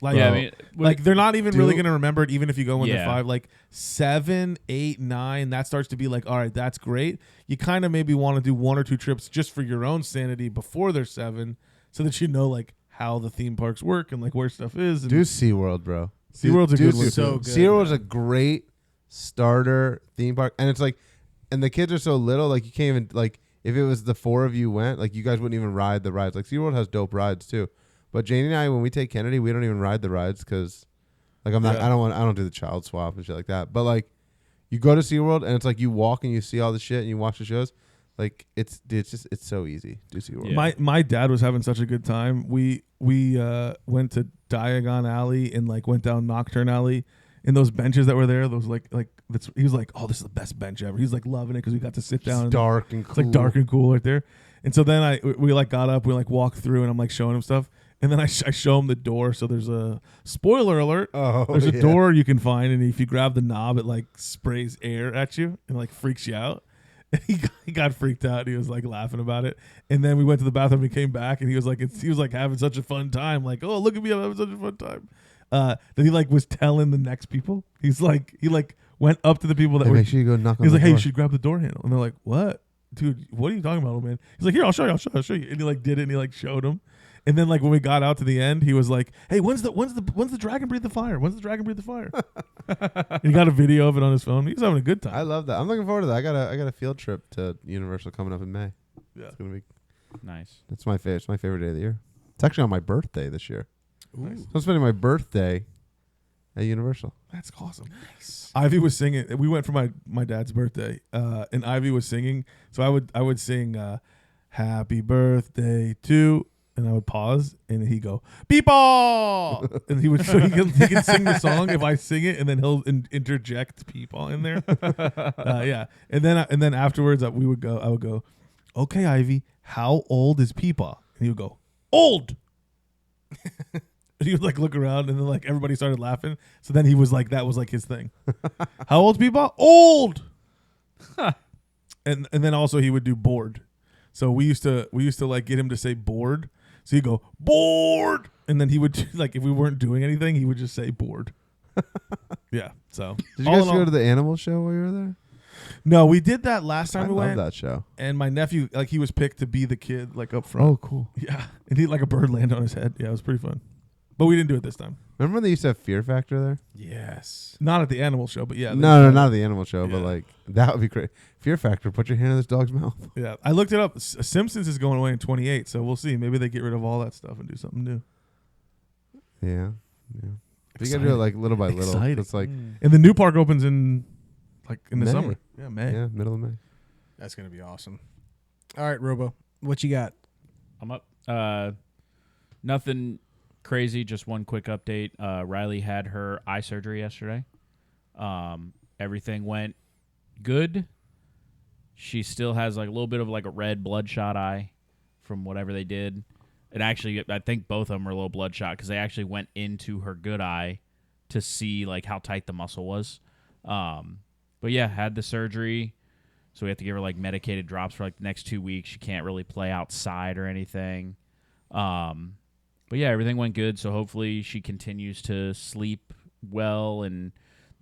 Like, Yeah, I mean, like they're not even really do- going to remember it, even if you go when they're Yeah. 5. Like 7, 8, 9, that starts to be like, all right, that's great. You kind of maybe want to do 1 or 2 trips just for your own sanity before they're 7, so that you know like how the theme parks work and like where stuff is. And Do SeaWorld, bro. SeaWorld's a Do good one. So too. good. SeaWorld's a great starter theme park, and it's like, and the kids are so little, like you can't even like if it was the 4 of you went, like you guys wouldn't even ride the rides. Like SeaWorld has dope rides too, but Janie and I, when we take Kennedy, we don't even ride the rides because, like, I don't do the child swap and shit like that. But like, you go to SeaWorld and it's like you walk and you see all the shit and you watch the shows. Like it's so easy. Do SeaWorld. Yeah. My dad was having such a good time. We went to Diagon Alley and like went down Nocturne Alley, and those benches that were there, those like that's, he was like, oh, this is the best bench ever. He's like loving it because we got to sit down. It's dark and cool. It's like dark and cool right there. And so then we like got up, we like walked through, and I'm like showing him stuff, and then I show him the door. So there's a spoiler alert. Oh, There's a yeah. door you can find, and if you grab the knob, it like sprays air at you and like freaks you out. And he got freaked out. And he was like laughing about it. And then we went to the bathroom and came back, and he was like having such a fun time. Like, oh, look at me, I'm having such a fun time. Then he like was telling the next people. He went up to the people that Hey, were. make sure you go knock on He's the like, hey, door. you should grab the door handle. And they're like, what? Dude, what are you talking about, old man? He's like, here, I'll show you. And he like did it, and he like showed him. And then like when we got out to the end, he was like, hey, when's the dragon breathe the fire? When's the dragon breathe the fire? And he got a video of it on his phone. He was having a good time. I love that. I'm looking forward to that. I got a field trip to Universal coming up in May. Yeah. It's gonna be. Nice. That's my favorite. It's my favorite day of the year. It's actually on my birthday this year. Nice. So I'm spending my birthday at Universal. That's awesome. Nice. Ivy was singing. We went for my dad's birthday, and Ivy was singing. So I would sing "Happy Birthday to," and I would pause, and he'd go "Peepaw," and he would he can sing the song if I sing it, and then he'll interject "Peepaw" in there. Yeah, and then afterwards I would go, okay, Ivy, how old is Peepaw? And he would go, old. And he would like look around, and then like everybody started laughing. So then he was like, that was like his thing. How old's Peepaw? Old. And then also he would do bored. So we used to like get him to say bored. So he'd go bored, and then he would like if we weren't doing anything, he would just say bored. Yeah. So Did you all guys in all- go to the animal show while you were there? No, we did that last I time we love went. that show. And my nephew, like he was picked to be the kid, like up front. Oh, cool. Yeah, and he had like a bird land on his head. Yeah, it was pretty fun. But we didn't do it this time. Remember when they used to have Fear Factor there? Yes. Not at the animal show, but yeah. No, not at the animal show, but Yeah. like that would be great. Fear Factor. Put your hand in this dog's mouth. Yeah, I looked it up. Simpsons is going away in 28, so we'll see. Maybe they get rid of all that stuff and do something new. Yeah. You gotta do it like little by little. Exciting. It's like And the new park opens in the May. summer. Yeah, May. yeah, middle of May. That's going to be awesome. All right, Robo, what you got? I'm up. Nothing crazy. Just one quick update. Riley had her eye surgery yesterday. Everything went good. She still has like a little bit of like a red bloodshot eye from whatever they did. And actually, I think both of them were a little bloodshot because they actually went into her good eye to see like how tight the muscle was. But yeah, had the surgery. So we have to give her like medicated drops for like the next 2 weeks. She can't really play outside or anything. But yeah, everything went good. So hopefully she continues to sleep well. And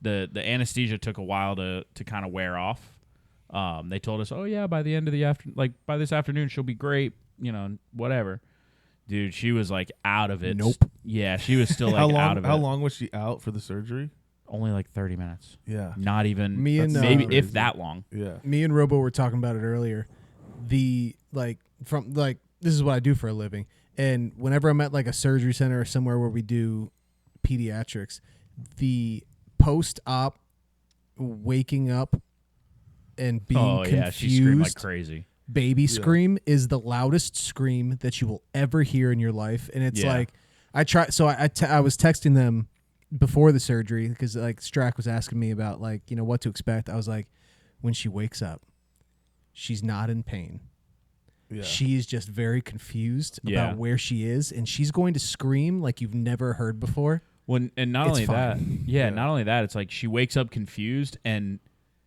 the anesthesia took a while to kind of wear off. They told us, oh yeah, by the end of the by this afternoon, she'll be great. You know, whatever. Dude, she was like out of it. Nope. Yeah, she was still like out of it. How long was she out for the surgery? Only like 30 minutes. Yeah. Not even Me and, maybe crazy. if that long. Yeah. Me and Robo were talking about it earlier. This is what I do for a living. And whenever I'm at like a surgery center or somewhere where we do pediatrics, the post-op waking up and being Yeah, she screamed like confused crazy. baby scream is the loudest scream that you will ever hear in your life. And it's Yeah. like, I was texting them before the surgery because like Strack was asking me about like, you know, what to expect. I was like, when she wakes up, she's not in pain. Yeah. She is just very confused Yeah. about where she is, and she's going to scream like you've never heard before. And not It's only that, fine. not only that, it's like she wakes up confused and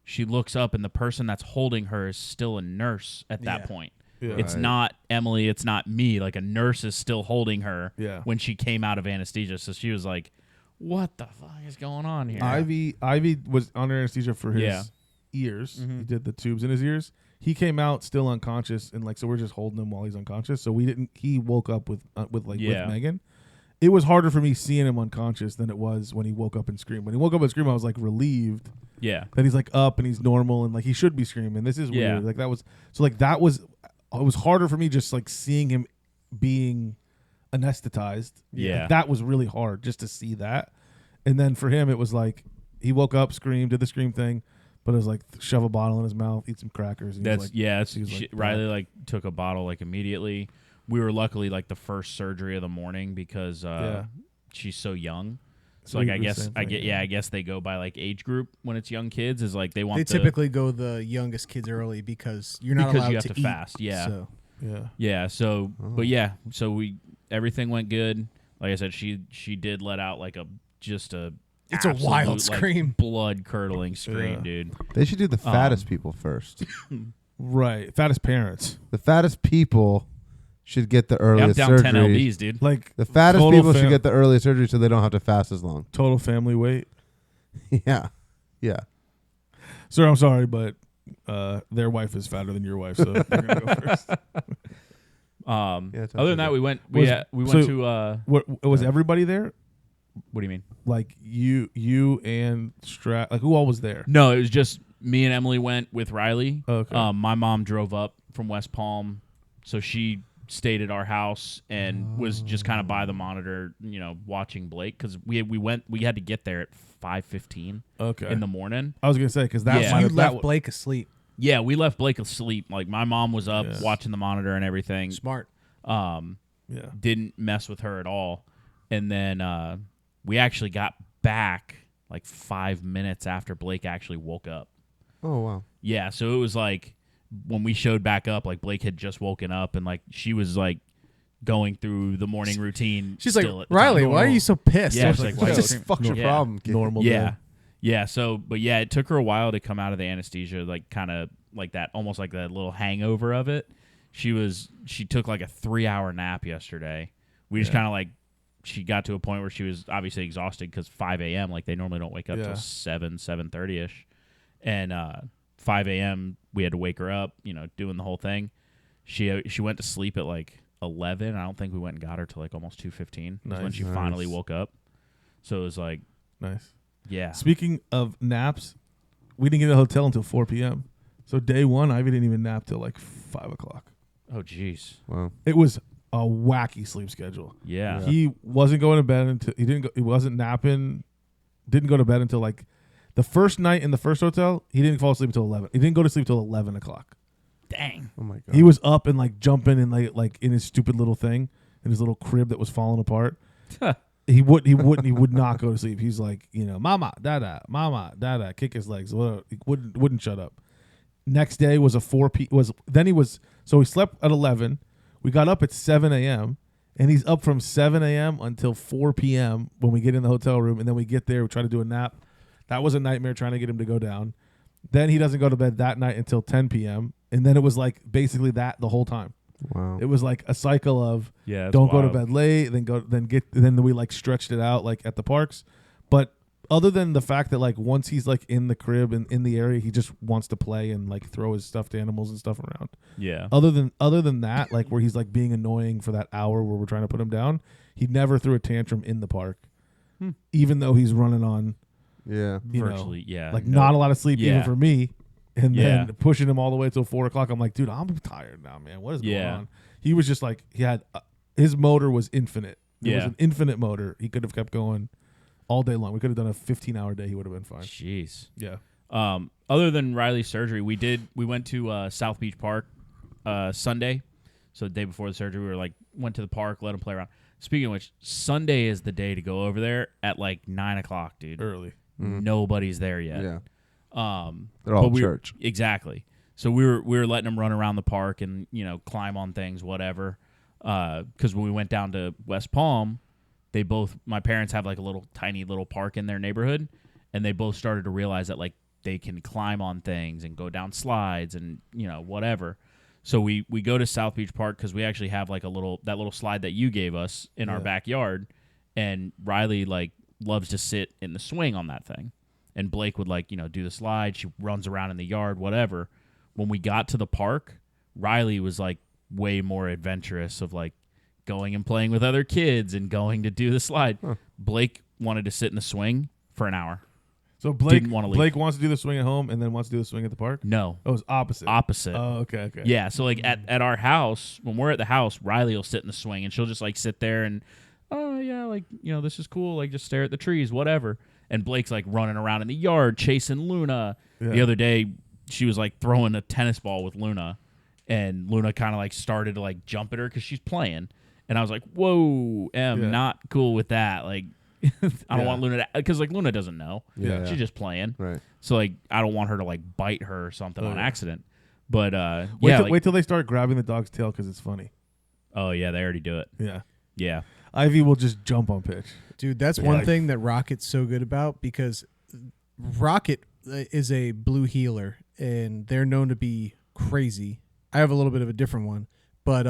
she looks up and the person that's holding her is still a nurse at that Yeah. point. Yeah. It's Right. not Emily. It's not me. Like a nurse is still holding her Yeah. when she came out of anesthesia. So she was like, "What the fuck is going on here?" Ivy was under anesthesia for his Yeah. ears. Mhm. He did the tubes in his ears. He came out still unconscious, and like so we're just holding him while he's unconscious. So we didn't. He woke up with with Megan. It was harder for me seeing him unconscious than it was when he woke up and screamed. When he woke up and screamed, I was like relieved Yeah. that he's like up and he's normal and like he should be screaming. This is Yeah. weird. Like that was so like that was it was harder for me just like seeing him being anesthetized. Yeah. Like, that was really hard just to see that. And then for him, it was like he woke up, screamed, did the scream thing, but it was like shove a bottle in his mouth, eat some crackers. And he was That's like, yeah. It's, he was like, Riley like took a bottle like immediately. We were luckily like the first surgery of the morning because she's so young. So like We- I the guess same I thing, get yeah. I guess they go by like age group when it's young kids is like they want They the- typically go the youngest kids early because you're not Because allowed you have to to eat, fast, yeah. So yeah. Yeah, so Oh. but yeah, so we everything went good. Like I said, she did let out like it's a absolute, wild like, scream. blood curdling scream, Yeah. dude. They should do the fattest people first. Right. Fattest parents. The fattest people should get the Yeah, I'm earliest down surgery. 10 lbs, dude. Like The fattest Total people should fam- get the earliest surgery so they don't have to fast as long. total family weight. Yeah. Yeah. Sir, I'm sorry, but their wife is fatter than your wife, so they're gonna go first. Yeah, it's Other than that, okay. we went Was- we so- went to What was everybody there? what do you mean? Like you and Strat, like who all was there? No, it was just me and Emily went with Riley. Okay. My mom drove up from West Palm, so she stayed at our house and was just kind of by the monitor, watching Blake because we had to get there at 5:15 Okay. in the morning. I was gonna say because that Yeah. might You have left Blake asleep. Yeah, we left Blake asleep. Like my mom was up Yeah. watching the monitor and everything. Smart. yeah. Didn't mess with her at all. And then we actually got back like 5 minutes after Blake actually woke up. Oh, wow. Yeah, so it was like when we showed back up, like Blake had just woken up and like she was like going through the morning routine. She's still like, at the Riley, time. why are you so pissed? Yeah, I was she's like, like, what "Why just you Fuck's your Yeah. problem, kid? Normal. Yeah. day. Yeah, so but yeah, it took her a while to come out of the anesthesia, like kind of like that, almost like that little hangover of it. She took like a 3-hour nap yesterday. We just Yeah. kind of like she got to a point where she was obviously exhausted because 5 a.m. like they normally don't wake up Yeah. till 7:30 ish, and 5 a.m. we had to wake her up, doing the whole thing. She went to sleep at like 11. I don't think we went and got her till like almost 2:15 when Nice. she finally Nice. woke up. So it was like, Nice. yeah. Speaking of naps, we didn't get to the hotel until 4 p.m. So day one, Ivy didn't even nap till like 5 o'clock. Oh jeez. Wow. It was a wacky sleep schedule. Yeah. He wasn't going to bed until he wasn't napping. Didn't go to bed until like the first night in the first hotel. He didn't fall asleep until 11. He didn't go to sleep till 11 o'clock. Dang. Oh, my God. He was up and like jumping and like in his stupid little thing in his little crib that was falling apart. He would not go to sleep. He's like, mama, dada, kick his legs. He wouldn't shut up. Next day was a 4 p. So he slept at 11. We got up at 7 a.m. and he's up from 7 a.m. until 4 p.m. when we get in the hotel room, and then we get there. We try to do a nap. That was a nightmare trying to get him to go down. Then he doesn't go to bed that night until 10 p.m. And then it was like basically that the whole time. Wow. It was like a cycle of Yeah. don't go to bed late, then we like stretched it out like at the parks. But other than the fact that like once he's like in the crib and in the area, he just wants to play and like throw his stuffed animals and stuff around. Yeah. Other than that, like where he's like being annoying for that hour where we're trying to put him down, he never threw a tantrum in the park, even though he's running on Yeah. Virtually, yeah. like No- not a lot of sleep even Yeah. for me. And Yeah. then pushing him all the way till 4 o'clock. I'm like, dude, I'm tired now, man. What is going Yeah. on? He was just like, he had his motor was infinite. It was Yeah. an infinite motor. He could have kept going all day long. We could have done a 15-hour day. He would have been fine. Jeez. Yeah. Other than Riley's surgery, we went to South Beach Park Sunday. So the day before the surgery, went to the park, let him play around. Speaking of which, Sunday is the day to go over there at like 9 o'clock, dude. Early. Nobody's there yet. Yeah. They're all church. Exactly. So we were letting them run around the park and climb on things, whatever. Because when we went down to West Palm, my parents have like a little tiny little park in their neighborhood, and they both started to realize that like they can climb on things and go down slides and whatever. So we go to South Beach Park because we actually have like that little slide that you gave us in our backyard, and Riley like loves to sit in the swing on that thing, and Blake would like do the slide. She runs around in the yard, whatever. When we got to the park, Riley was like way more adventurous of like going and playing with other kids and going to do the slide. Blake wanted to sit in the swing for an hour. So Blake Didn't wanna leave. Blake wants to do the swing at home and then wants to do the swing at the park? No. Oh, it's opposite. Opposite. Oh, okay. Yeah, so like at our house, when we're at the house, Riley will sit in the swing and she'll just like sit there and, oh yeah, like, this is cool, like just stare at the trees, whatever. And Blake's like running around in the yard chasing Luna. Yeah. The other day, she was like throwing a tennis ball with Luna, and Luna kind of like started to like jump at her because she's playing. And I was like, whoa, not cool with that. Like, I don't want Luna to, because like Luna doesn't know. Yeah. She's just playing. Right. So like I don't want her to like bite her or something on accident. But wait till they start grabbing the dog's tail because it's funny. Oh yeah, they already do it. Yeah. Yeah. Ivy will just jump on pitch. Dude, that's one thing that Rocket's so good about, because Rocket is a blue heeler and they're known to be crazy. I have a little bit of a different one, but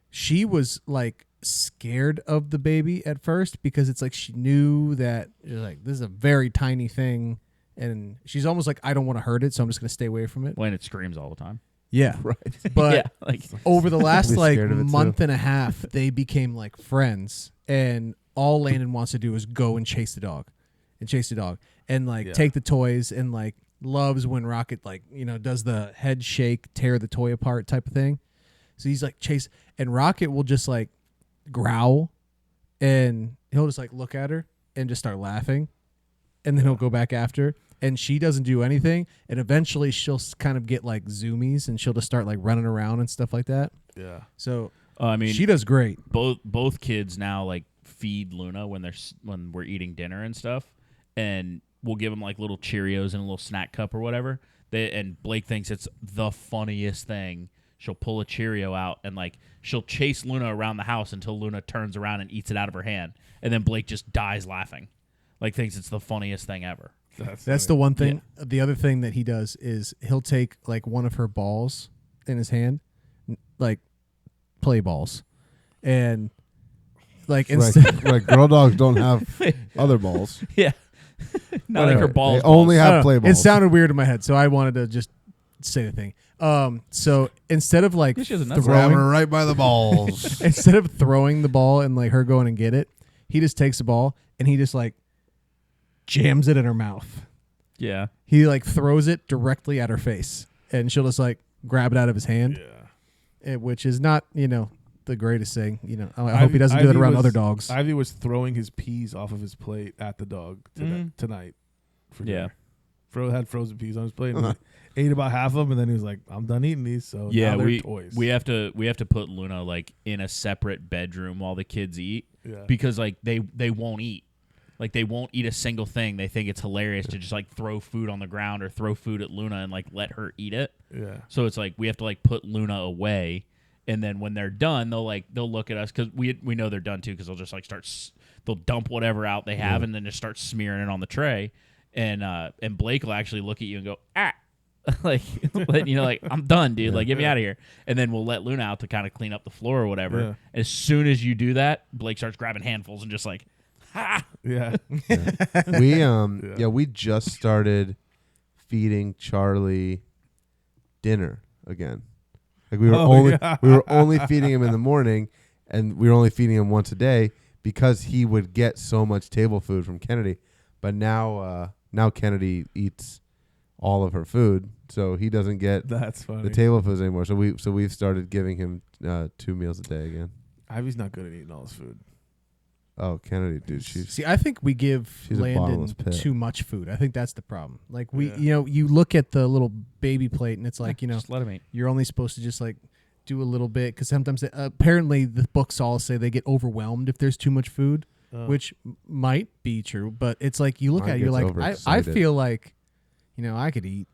she was like scared of the baby at first because it's like she knew that like this is a very tiny thing, and she's almost like, I don't want to hurt it, so I'm just going to stay away from it. When it screams all the time. Yeah. Right. But yeah, like over the last Be like scared of it, month too. and a half, they became like friends, and all Landon wants to do is go and chase the dog and like take the toys, and like loves when Rocket like, does the head shake, tear the toy apart type of thing. So he's like chase, and Rocket will just like growl, and he'll just like look at her and just start laughing, and then he'll go back after, and she doesn't do anything, and eventually she'll kind of get like zoomies, and she'll just start like running around and stuff like that. Yeah. So I mean, she does great. Both kids now like feed Luna when we're eating dinner and stuff, and we'll give them like little Cheerios in a little snack cup or whatever. And Blake thinks it's the funniest thing. She'll pull a Cheerio out and like she'll chase Luna around the house until Luna turns around and eats it out of her hand, and then Blake just dies laughing, like thinks it's the funniest thing ever. That's the one thing. Yeah. The other thing that he does is he'll take like one of her balls in his hand, like play balls, and like instead, Right, girl dogs don't have other balls. Yeah, not like her balls. They only I don't have know. play balls. It sounded weird in my head, so I wanted to just say the thing. So instead of like She has a nut Grabbing throwing, her right by the balls. instead of throwing the ball and like her going and get it, he just takes the ball and he just like jams it in her mouth. Yeah, He like throws it directly at her face, and she'll just like grab it out of his hand. Yeah. Which is not, the greatest thing. I hope he doesn't do that around other dogs. Ivy was throwing his peas off of his plate at the dog tonight. For dinner. Had frozen peas on his plate. And ate about half of them, and then he was like, "I'm done eating these." So now they're toys. we have to put Luna like in a separate bedroom while the kids eat, because like they won't eat. Like they won't eat a single thing. They think it's hilarious to just like throw food on the ground or throw food at Luna and like let her eat it. Yeah. So it's like we have to like put Luna away, and then when they're done, they'll look at us because we know they're done too, because they'll just like they'll dump whatever out they have and then just start smearing it on the tray, and Blake will actually look at you and go like like I'm done, dude. Like get me out of here, and then we'll let Luna out to kind of clean up the floor or whatever. Yeah. As soon as you do that, Blake starts grabbing handfuls and just like. Ha! Yeah. We just started feeding Charlie dinner again. Like we were only feeding him in the morning, and we were only feeding him once a day because he would get so much table food from Kennedy. But now Kennedy eats all of her food, so he doesn't get That's funny. the table foods anymore. So we've started giving him 2 meals a day again. Ivy's not good at eating all his food. Oh, Kennedy, dude, See, I think we give she's a Landon bottomless pit. too much food. I think that's the problem. Like you look at the little baby plate, and it's like, Just let him eat. you're only supposed to just like do a little bit, because sometimes apparently the books all say they get overwhelmed if there's too much food, which might be true. But it's like you look Mine at it, you're gets like, I overexcited. feel like, I could eat.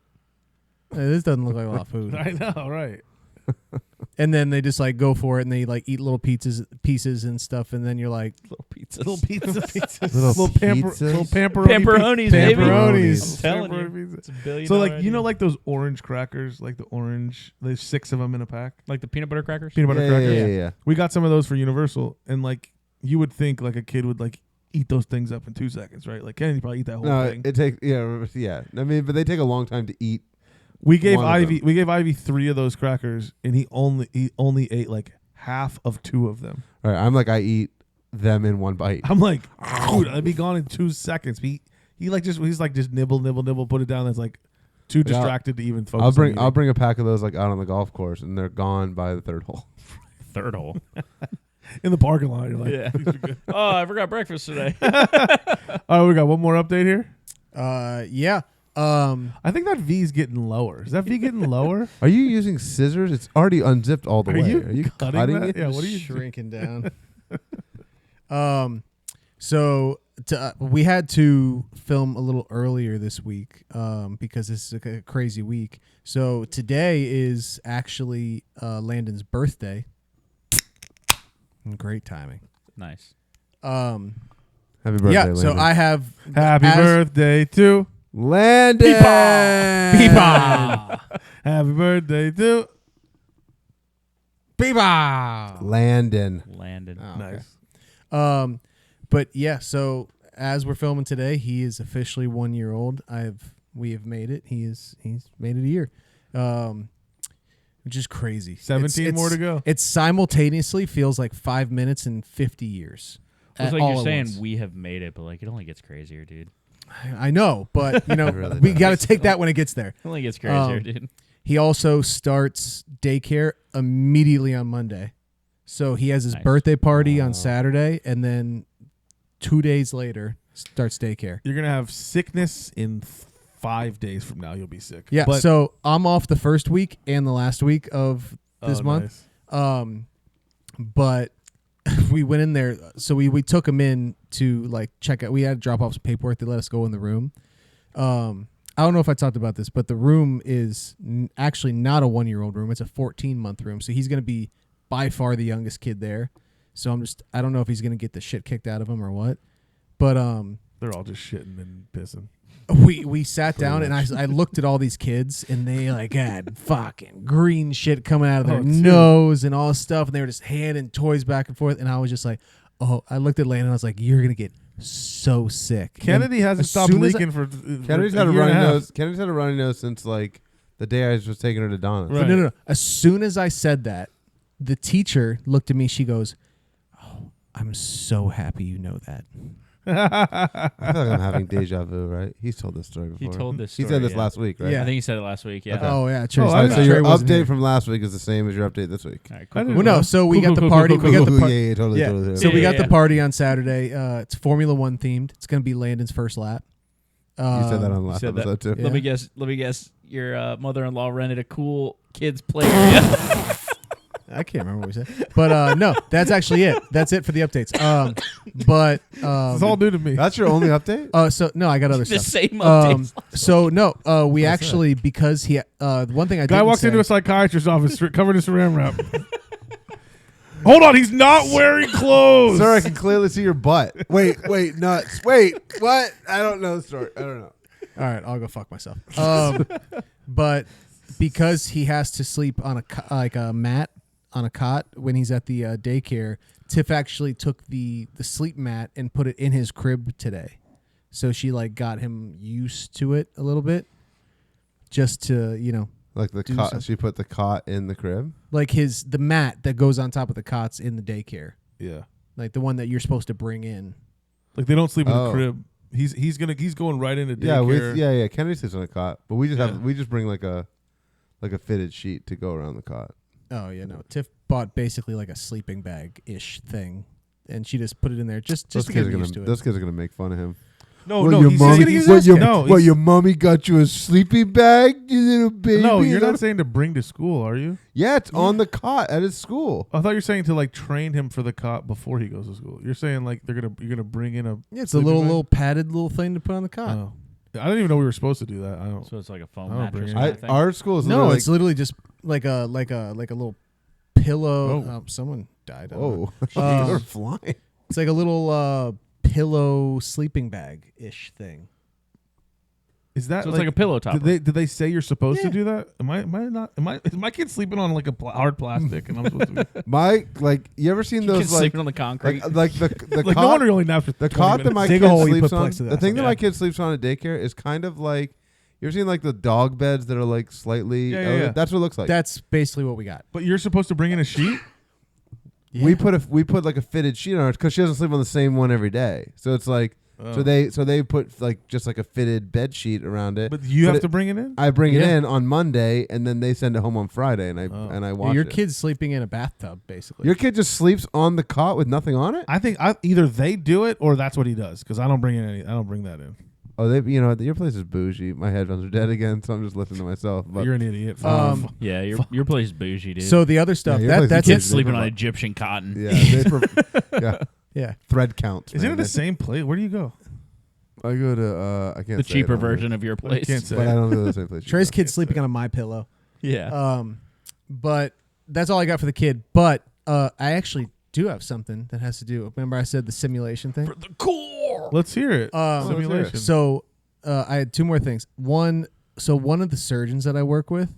This doesn't look like a lot of food. I know, right? And then they just like go for it, and they like eat little pieces and stuff, and then you're like, Little pizzas. Little little pizzas. pamperoni. Pepperonis, baby. Pamperonis. I'm telling Pamperoni you. pizza. It's a billion. So like idea. like those orange crackers, like the orange. There's 6 of them in a pack. like the peanut butter crackers. Peanut butter crackers. Yeah. We got some of those for Universal, and like you would think like a kid would like eat those things up in 2 seconds, right? Like Kennedy probably eat that whole No, thing. it takes yeah. I mean, but they take a long time to eat. We gave one of Ivy 3 of those crackers, and he only ate like half of 2 of them. All right, I'm like I eat them in one bite. I'm like, dude, I'd be gone in 2 seconds. He's like just nibble, put it down. That's like too distracted to even focus. I'll bring a pack of those like out on the golf course, and they're gone by the 3rd hole. Third hole. in the parking lot. You're like, Yeah. these are good. Oh, I forgot breakfast today. All right, we got one more update here. yeah. I think that V's getting lower. Is that V getting lower? Are you using scissors? It's already unzipped all the Are way. you Are you cutting cutting that? it? Yeah. What are you shrinking down? So we had to film a little earlier this week because this is a crazy week. So today is actually Landon's birthday. Great timing. Nice. Happy birthday, Yeah. Landon. So I have Happy as- birthday to. Landon. Peepaw. Happy birthday to. Peepaw. Landon. Landed. Oh, okay. Nice. But yeah, so as we're filming today, he is officially 1 year old. We have made it. He's made it a year, which is crazy. 17 more to go. It simultaneously feels like 5 minutes and 50 years. It's like all you're at saying once. we have made it, but like it only gets crazier, dude. I know, but you know, It really we does. got to take that when it gets there. It only gets crazier, dude. He also starts daycare immediately on Monday. So he has his Nice. birthday party Wow. on Saturday, and then 2 days later starts daycare. You're gonna have sickness in 5 days from now. You'll be sick. Yeah, But, so I'm off the first week and the last week of this oh, month. nice. But we went in there. So we took him in to like check out. We had to drop off some paperwork. They let us go in the room. I don't know if I talked about this, but the room is actually not a 1 year old room. It's a 14-month room. So he's going to be by far the youngest kid there. So I don't know if he's going to get the shit kicked out of him or what. But They're all just shitting and pissing. we sat down and I looked at all these kids and they like had fucking green shit coming out of their Oh, dude. nose and all this stuff, and they were just handing toys back and forth, and I was just like, oh, I looked at Landon and I was like, you're gonna get so sick. Kennedy And hasn't as stopped soon as leaking for. Kennedy's had a year and runny half. nose. Kennedy's had a runny nose since like the day I was taking her to Donna's. Right. No. As soon as I said that, the teacher looked at me. She goes, "Oh, I'm so happy you know that." I feel like I'm having deja vu, right? He's told this story He before. told this He story, said this yeah. last week, right? Yeah. I think he said it last week. Yeah. Okay. Oh yeah, Trey. Oh, I All right, didn't so know. your Trey wasn't update here. from last week is the same as your update this week. All right, I didn't Well, know. no. So we Cool, got cool, the party. cool, We got the Cool, party. yeah, totally. So we Yeah, got the yeah. party on Saturday. It's Formula One themed. It's gonna be Landon's first lap. You said that on the last said that. episode too. Yeah. Let me guess. Your mother-in-law rented a cool kids play area. I can't remember what we said, but no, that's actually it. That's it for the updates. But It's all new to me. That's your only update? so no, I got other the stuff. same updates. So no, we actually because he one thing I Guy didn't walks say, into a psychiatrist's office covered in saran wrap. Hold on, he's not wearing clothes. Sir, I can clearly see your butt. Wait, nuts. Wait, what? I don't know the story. I don't know. All right, I'll go fuck myself. But because he has to sleep on a mat on a cot when he's at the daycare, Tiff actually took the sleep mat and put it in his crib today. So she like got him used to it a little bit, just to Like the Do cot. something. She put the cot in the crib. like the mat that goes on top of the cots in the daycare, Yeah, like the one that you're supposed to bring in. like they don't sleep in a Oh. crib. He's going right into daycare. Yeah. Kennedy sits on a cot, but we just bring like a fitted sheet to go around the cot. Oh yeah, no. Tiff bought basically like a sleeping bag ish thing, and she just put it in there just to get him used to it. Those kids are gonna make fun of him. No, What, no, your he's mommy, gonna get his what, ass your, kicked. No, what, he's- your mommy got you a sleeping bag, you little baby? no, You you're know? not saying to bring to school, are you? Yeah, it's on the cot at his school. I thought you were saying to like train him for the cot before he goes to school. You're saying like you're gonna bring in a Yeah, it's a sleeping little bag? little padded little thing to put on the cot. Oh. I didn't even know we were supposed to do that. I don't. So it's like a foam I don't mattress. bring Kind it. of thing. Our school is No, literally it's literally just like a little pillow. Oh. Someone died. I don't know. Whoa. They're flying. It's like a little pillow sleeping bag ish thing. Is that So it's like a pillow topper. Did they say you're supposed to Yeah. do that? Am I not? Is my kid sleeping on like a hard plastic and I'm supposed to be My you ever seen those Kids like sleeping on the concrete. like the like cot, no wonder you only naps for the 20 cot that minutes. my Dig kid a hole you sleeps put on. next to The that. thing that Yeah. my kid sleeps on at daycare is kind of like you ever seen like the dog beds that are like slightly. Yeah, yeah, yeah. That's what it looks like. That's basically what we got. But you're supposed to bring in a sheet. We put like a fitted sheet on her because she doesn't sleep on the same one every day. So it's like so they put like just like a fitted bed sheet around it. But you But have to bring it in. I bring it Yeah. in on Monday and then they send it home on Friday and I wash Your it. kid's sleeping in a bathtub, basically. Your kid just sleeps on the cot with nothing on it? I think either they do it or that's what he does because I don't bring that in. Oh, your place is bougie. My headphones are dead again, so I'm just listening to myself. But You're an idiot. yeah, your place is bougie, dude. So the other stuff, Yeah, your place that's is kids it. sleeping on Egyptian cotton. yeah, yeah, yeah. thread counts. Isn't man. it the same place? Where do you go? I go to I can't. The say cheaper it on version of your I place. can't say. but I don't go to the same place. Trey's kid's sleeping on a My Pillow. Yeah. But that's all I got for the kid. But I actually do have something that has to do. Remember, I said the simulation thing. the core. Let's hear it. Simulation. So I had two more things. One of the surgeons that I work with,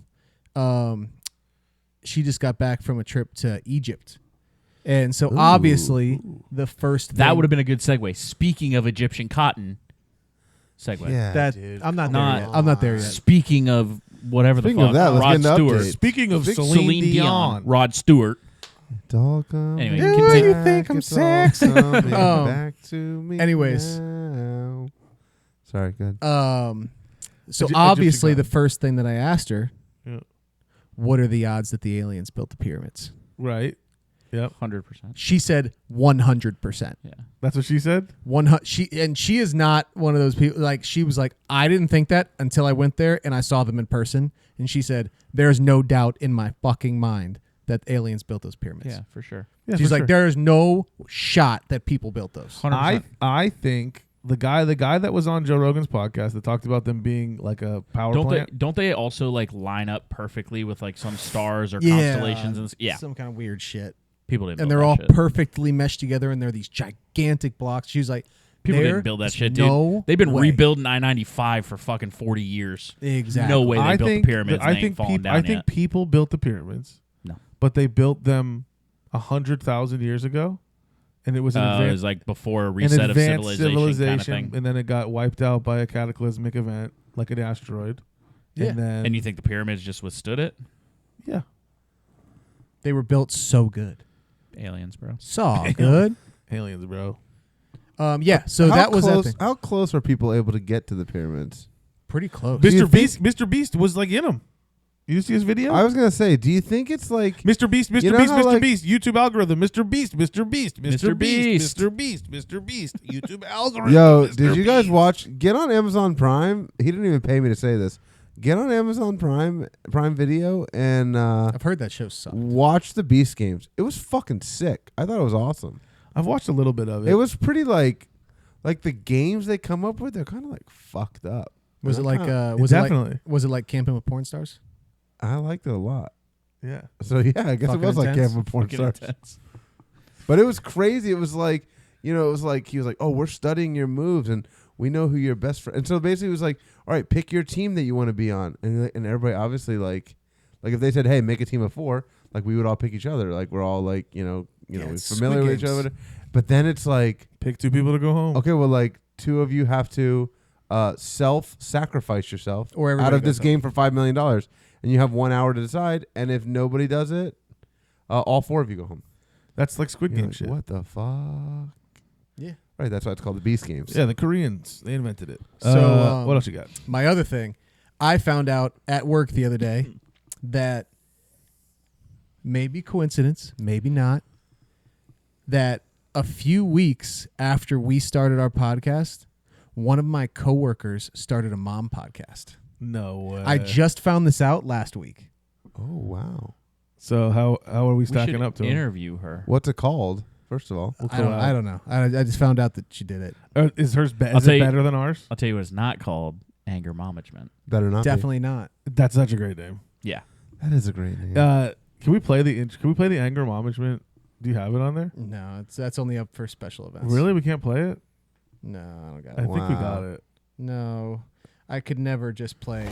she just got back from a trip to Egypt, and so obviously the first thing, That would have been a good segue. Speaking of Egyptian cotton, segue. Yeah, that dude. I'm not, Not- there yet. I'm not there yet. Speaking of whatever Speaking the of fuck, that, let's Rod get an Stewart. update. Speaking of Celine Dion. Rod Stewart. Dog come Anyway, back, continue. You think I'm it's all sexy? coming back to me Anyways. now. Sorry, good. So Egyptian obviously the god. first thing that I asked her, Yeah. what are the odds that the aliens built the pyramids? Right. Yep. 100%. She said 100%. Yeah. That's what she said. She is not one of those people. Like, she was like, I didn't think that until I went there and I saw them in person. And she said, there's no doubt in my fucking mind that aliens built those pyramids. Yeah, for sure. Yeah, She's for like, sure. there is no shot that people built those. 100%. I think the guy that was on Joe Rogan's podcast that talked about them being like a power plant. Don't they also like line up perfectly with like some stars or constellations and yeah. Some kind of weird shit. People didn't And build they're that all shit. perfectly meshed together and they're these gigantic blocks. She was like, People there didn't build that is shit, dude. no They've been way. rebuilding I-95 for fucking 40 years. Exactly. No way they I built think the pyramids and I they think ain't falling peop- down I think yet. people built the pyramids. No. But they built them 100,000 years ago, and it was an It advanced, was like before a an reset of advanced civilization kind of thing. and then it got wiped out by a cataclysmic event like an asteroid. Yeah. And then And you think the pyramids just withstood it? yeah, They were built so good. Aliens, bro. So good. aliens, bro. Yeah, so How that was that close, thing. How close are people able to get to the pyramids? Pretty close. Mr. Beast was like in them. You see his video? I was gonna say, do you think it's like Mr. Beast, Mr. You know Beast, how, Mr. like- Beast, YouTube algorithm, Mr. Beast, Mr. Beast, Mr. Mr. Beast, Beast. Mr. Beast, Mr. Beast, YouTube algorithm. Yo, Mr. did you guys Beast. watch? Get on Amazon Prime. He didn't even pay me to say this. Get on Amazon Prime Video and I've heard that show sucked. watch the Beast games. It was fucking sick. I thought it was awesome. I've watched a little bit of it. It was pretty like the games they come up with. They're kind of like fucked up. Was it And like I'm kinda- definitely. was it like Camping with Porn Stars? I liked it a lot. Yeah. So yeah, I guess Fucking it was like intense. Camp of Porn Fucking Stars. intense. But it was crazy. It was like, it was like he was like, "Oh, we're studying your moves and we know who your best friend." And so basically, it was like, "All right, pick your team that you want to be on." And everybody obviously like if they said, "Hey, make a team of 4," like we would all pick each other. Like we're all like, Yeah, we're it's familiar Squid with each Games. other. But then it's like, Pick 2 people to go home. okay, well, like 2 of you have to self-sacrifice yourself Or out everybody of this goes game for $5 million, and you have 1 hour to decide. And if nobody does it, all 4 of you go home. That's like Squid You're Game like, shit. what the fuck? Yeah. Right, that's why it's called the Beast Games. Yeah, the Koreans, they invented it. So, what else you got? My other thing, I found out at work the other day that maybe coincidence, maybe not, that a few weeks after we started our podcast, one of my coworkers started a mom podcast. No way. I just found this out last week. Oh, wow. So how are we We stacking should up to 'em? interview her. What's it called, first of all? I don't know. I just found out that she did it. Is hers I'll is tell it you- better than ours? I'll tell you what it's not called. Anger management. Better not be. Definitely not. That's such a great name. Yeah. That is a great name. Can we play the anger management? Do you have it on there? No, that's only up for special events. Really? We can't play it? No, I don't got I it. think we got it. No, I could never just play.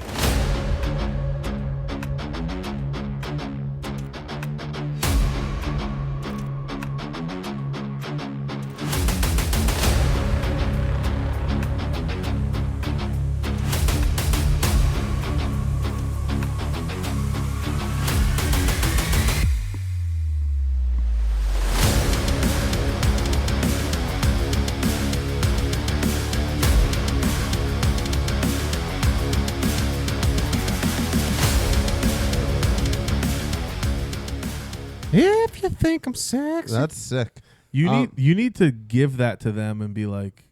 If you think I'm sexy. That's sick. You need to give that to them and be like,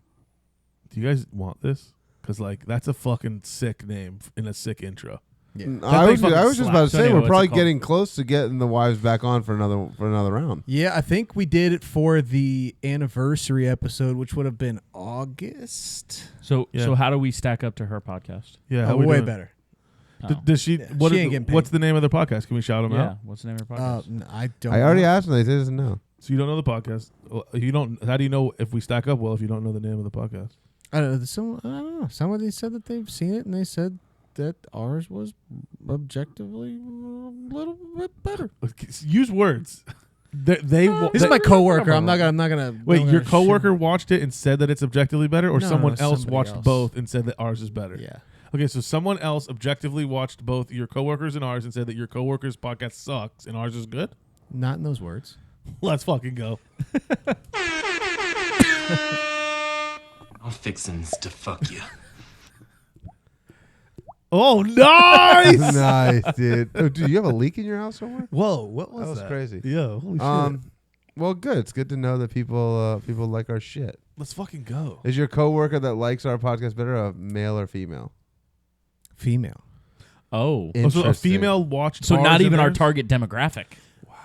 do you guys want this? Because like that's a fucking sick name in a sick intro. Yeah. I was fucking just about to slaps. say Anyway, we're what's probably it called? getting close to getting the wives back on for another round. Yeah, I think we did it for the anniversary episode, which would have been August. So Yeah. how do we stack up to her podcast? Yeah, how Oh, we way doing? better. Oh. Does she? Yeah, What she is ain't getting paid. what's the name of the podcast? Can we shout them Yeah. out? What's the name of her podcast? I don't. I already know. asked and they said no. So you don't know the podcast. Well, if you don't, how do you know if we stack up well if you don't know the name of the podcast? I don't know. Somebody said that they've seen it and they said that ours was objectively a little bit better. Use words. They This is my coworker. I'm not gonna. Wait, your shit. coworker watched it and said that it's objectively better, or No, someone no, else somebody watched else. both and said that ours is better? Yeah. Okay, so someone else objectively watched both your coworkers and ours and said that your coworker's podcast sucks and ours is good. Not in those words. Let's fucking go. I'm fixing to fuck you. Oh, nice! Nice, dude. Oh, dude, you have a leak in your house somewhere? Whoa, what was That was crazy. Yeah, holy shit. Well, good. It's good to know that people like our shit. Let's fucking go. Is your coworker that likes our podcast better a male or female? Female. Oh. Oh, so a Interesting. female watched So ours not and even our theirs? target demographic.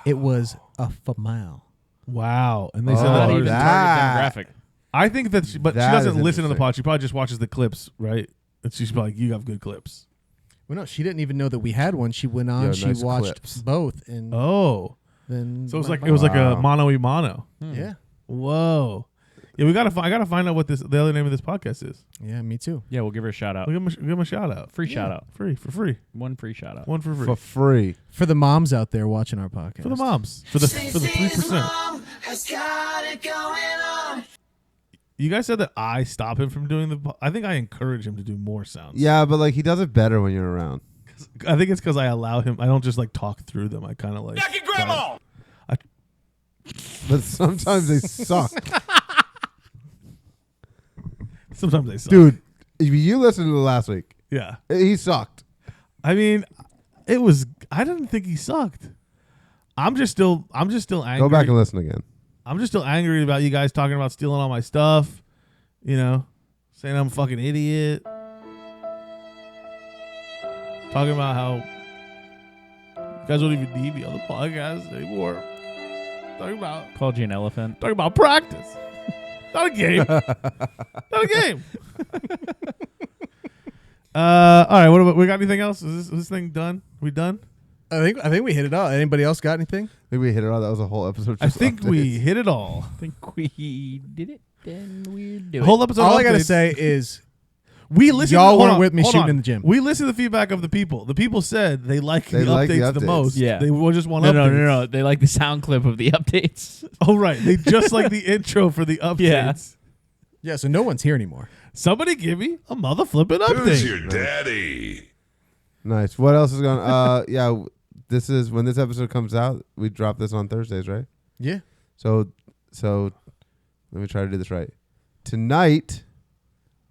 It was a female. Wow. And they Oh, said Not that even ours- that- target demographic. I think that she, but she That doesn't is listen to the interesting. pod. She probably just watches the clips, right? And she's probably like, you have good clips. Well, no, she didn't even know that we had one. She went on. Yeah, she nice watched clips. both, and Oh. then So it was my- like, it was like a Wow. mano-y-mano. yeah, Whoa. Yeah, I gotta find out what the other name of this podcast is. yeah, me too. Yeah, we'll give her a shout out. We'll give him a shout out. Free shout out. For free. One free shout out. One for free. For free. For the moms out there watching our podcast, For the moms. For the 3%. You guys said that I stop him from doing I think I encourage him to do more sounds. Yeah, but like he does it better when you're around. I think it's because I allow him. I don't just like talk through them. I kind of like. Grandma! But sometimes they suck. Sometimes they suck. Dude, if you listened to the last week, Yeah. he sucked. I mean, it was. I didn't think he sucked. I'm just still angry. Go back and listen again. I'm just still angry about you guys talking about stealing all my stuff. You know, saying I'm a fucking idiot. Talking about how you guys don't even need me on the podcast anymore. Talking Called you an elephant. about practice. Not a game. Not a game. All right. What about? We got anything else? Is this thing done? We done? I think we hit it all. Anybody else got anything? I think we hit it all. That was a whole episode. I just think updates. we hit it all. I think we did it. Then we're doing The whole episode. All I gotta updates. say is We listened. Y'all hold weren't on, with me hold shooting on. in the gym. We listened to the feedback of the people. The people said they like They the like the updates the updates. most. Yeah. They just want No, updates. no. They like the sound clip of the updates. Oh, right. They just like the intro for the updates. Yeah. so no one's here anymore. Somebody give me a mother flipping update. your daddy? Nice. What else is going on? Yeah, this is when this episode comes out, we drop this on Thursdays, right? Yeah. So let me try to do this right. Tonight,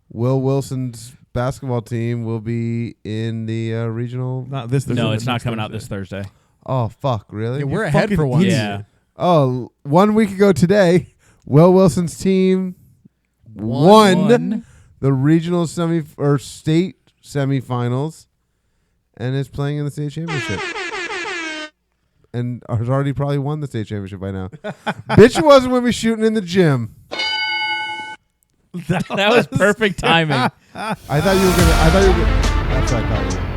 Will Wilson's basketball team will be in the regional. Not this. No, Thursday, it's not next coming out Thursday. this Thursday. Oh, fuck, really? Yeah, we're ahead fucking for once. idiot. Yeah. Oh, 1 week ago today, Will Wilson's team won the regional state semifinals and is playing in the state championship. And has already probably won the state championship by now. Bitch wasn't with me shooting in the gym. That was perfect timing. I thought you were gonna. That's what I thought you were.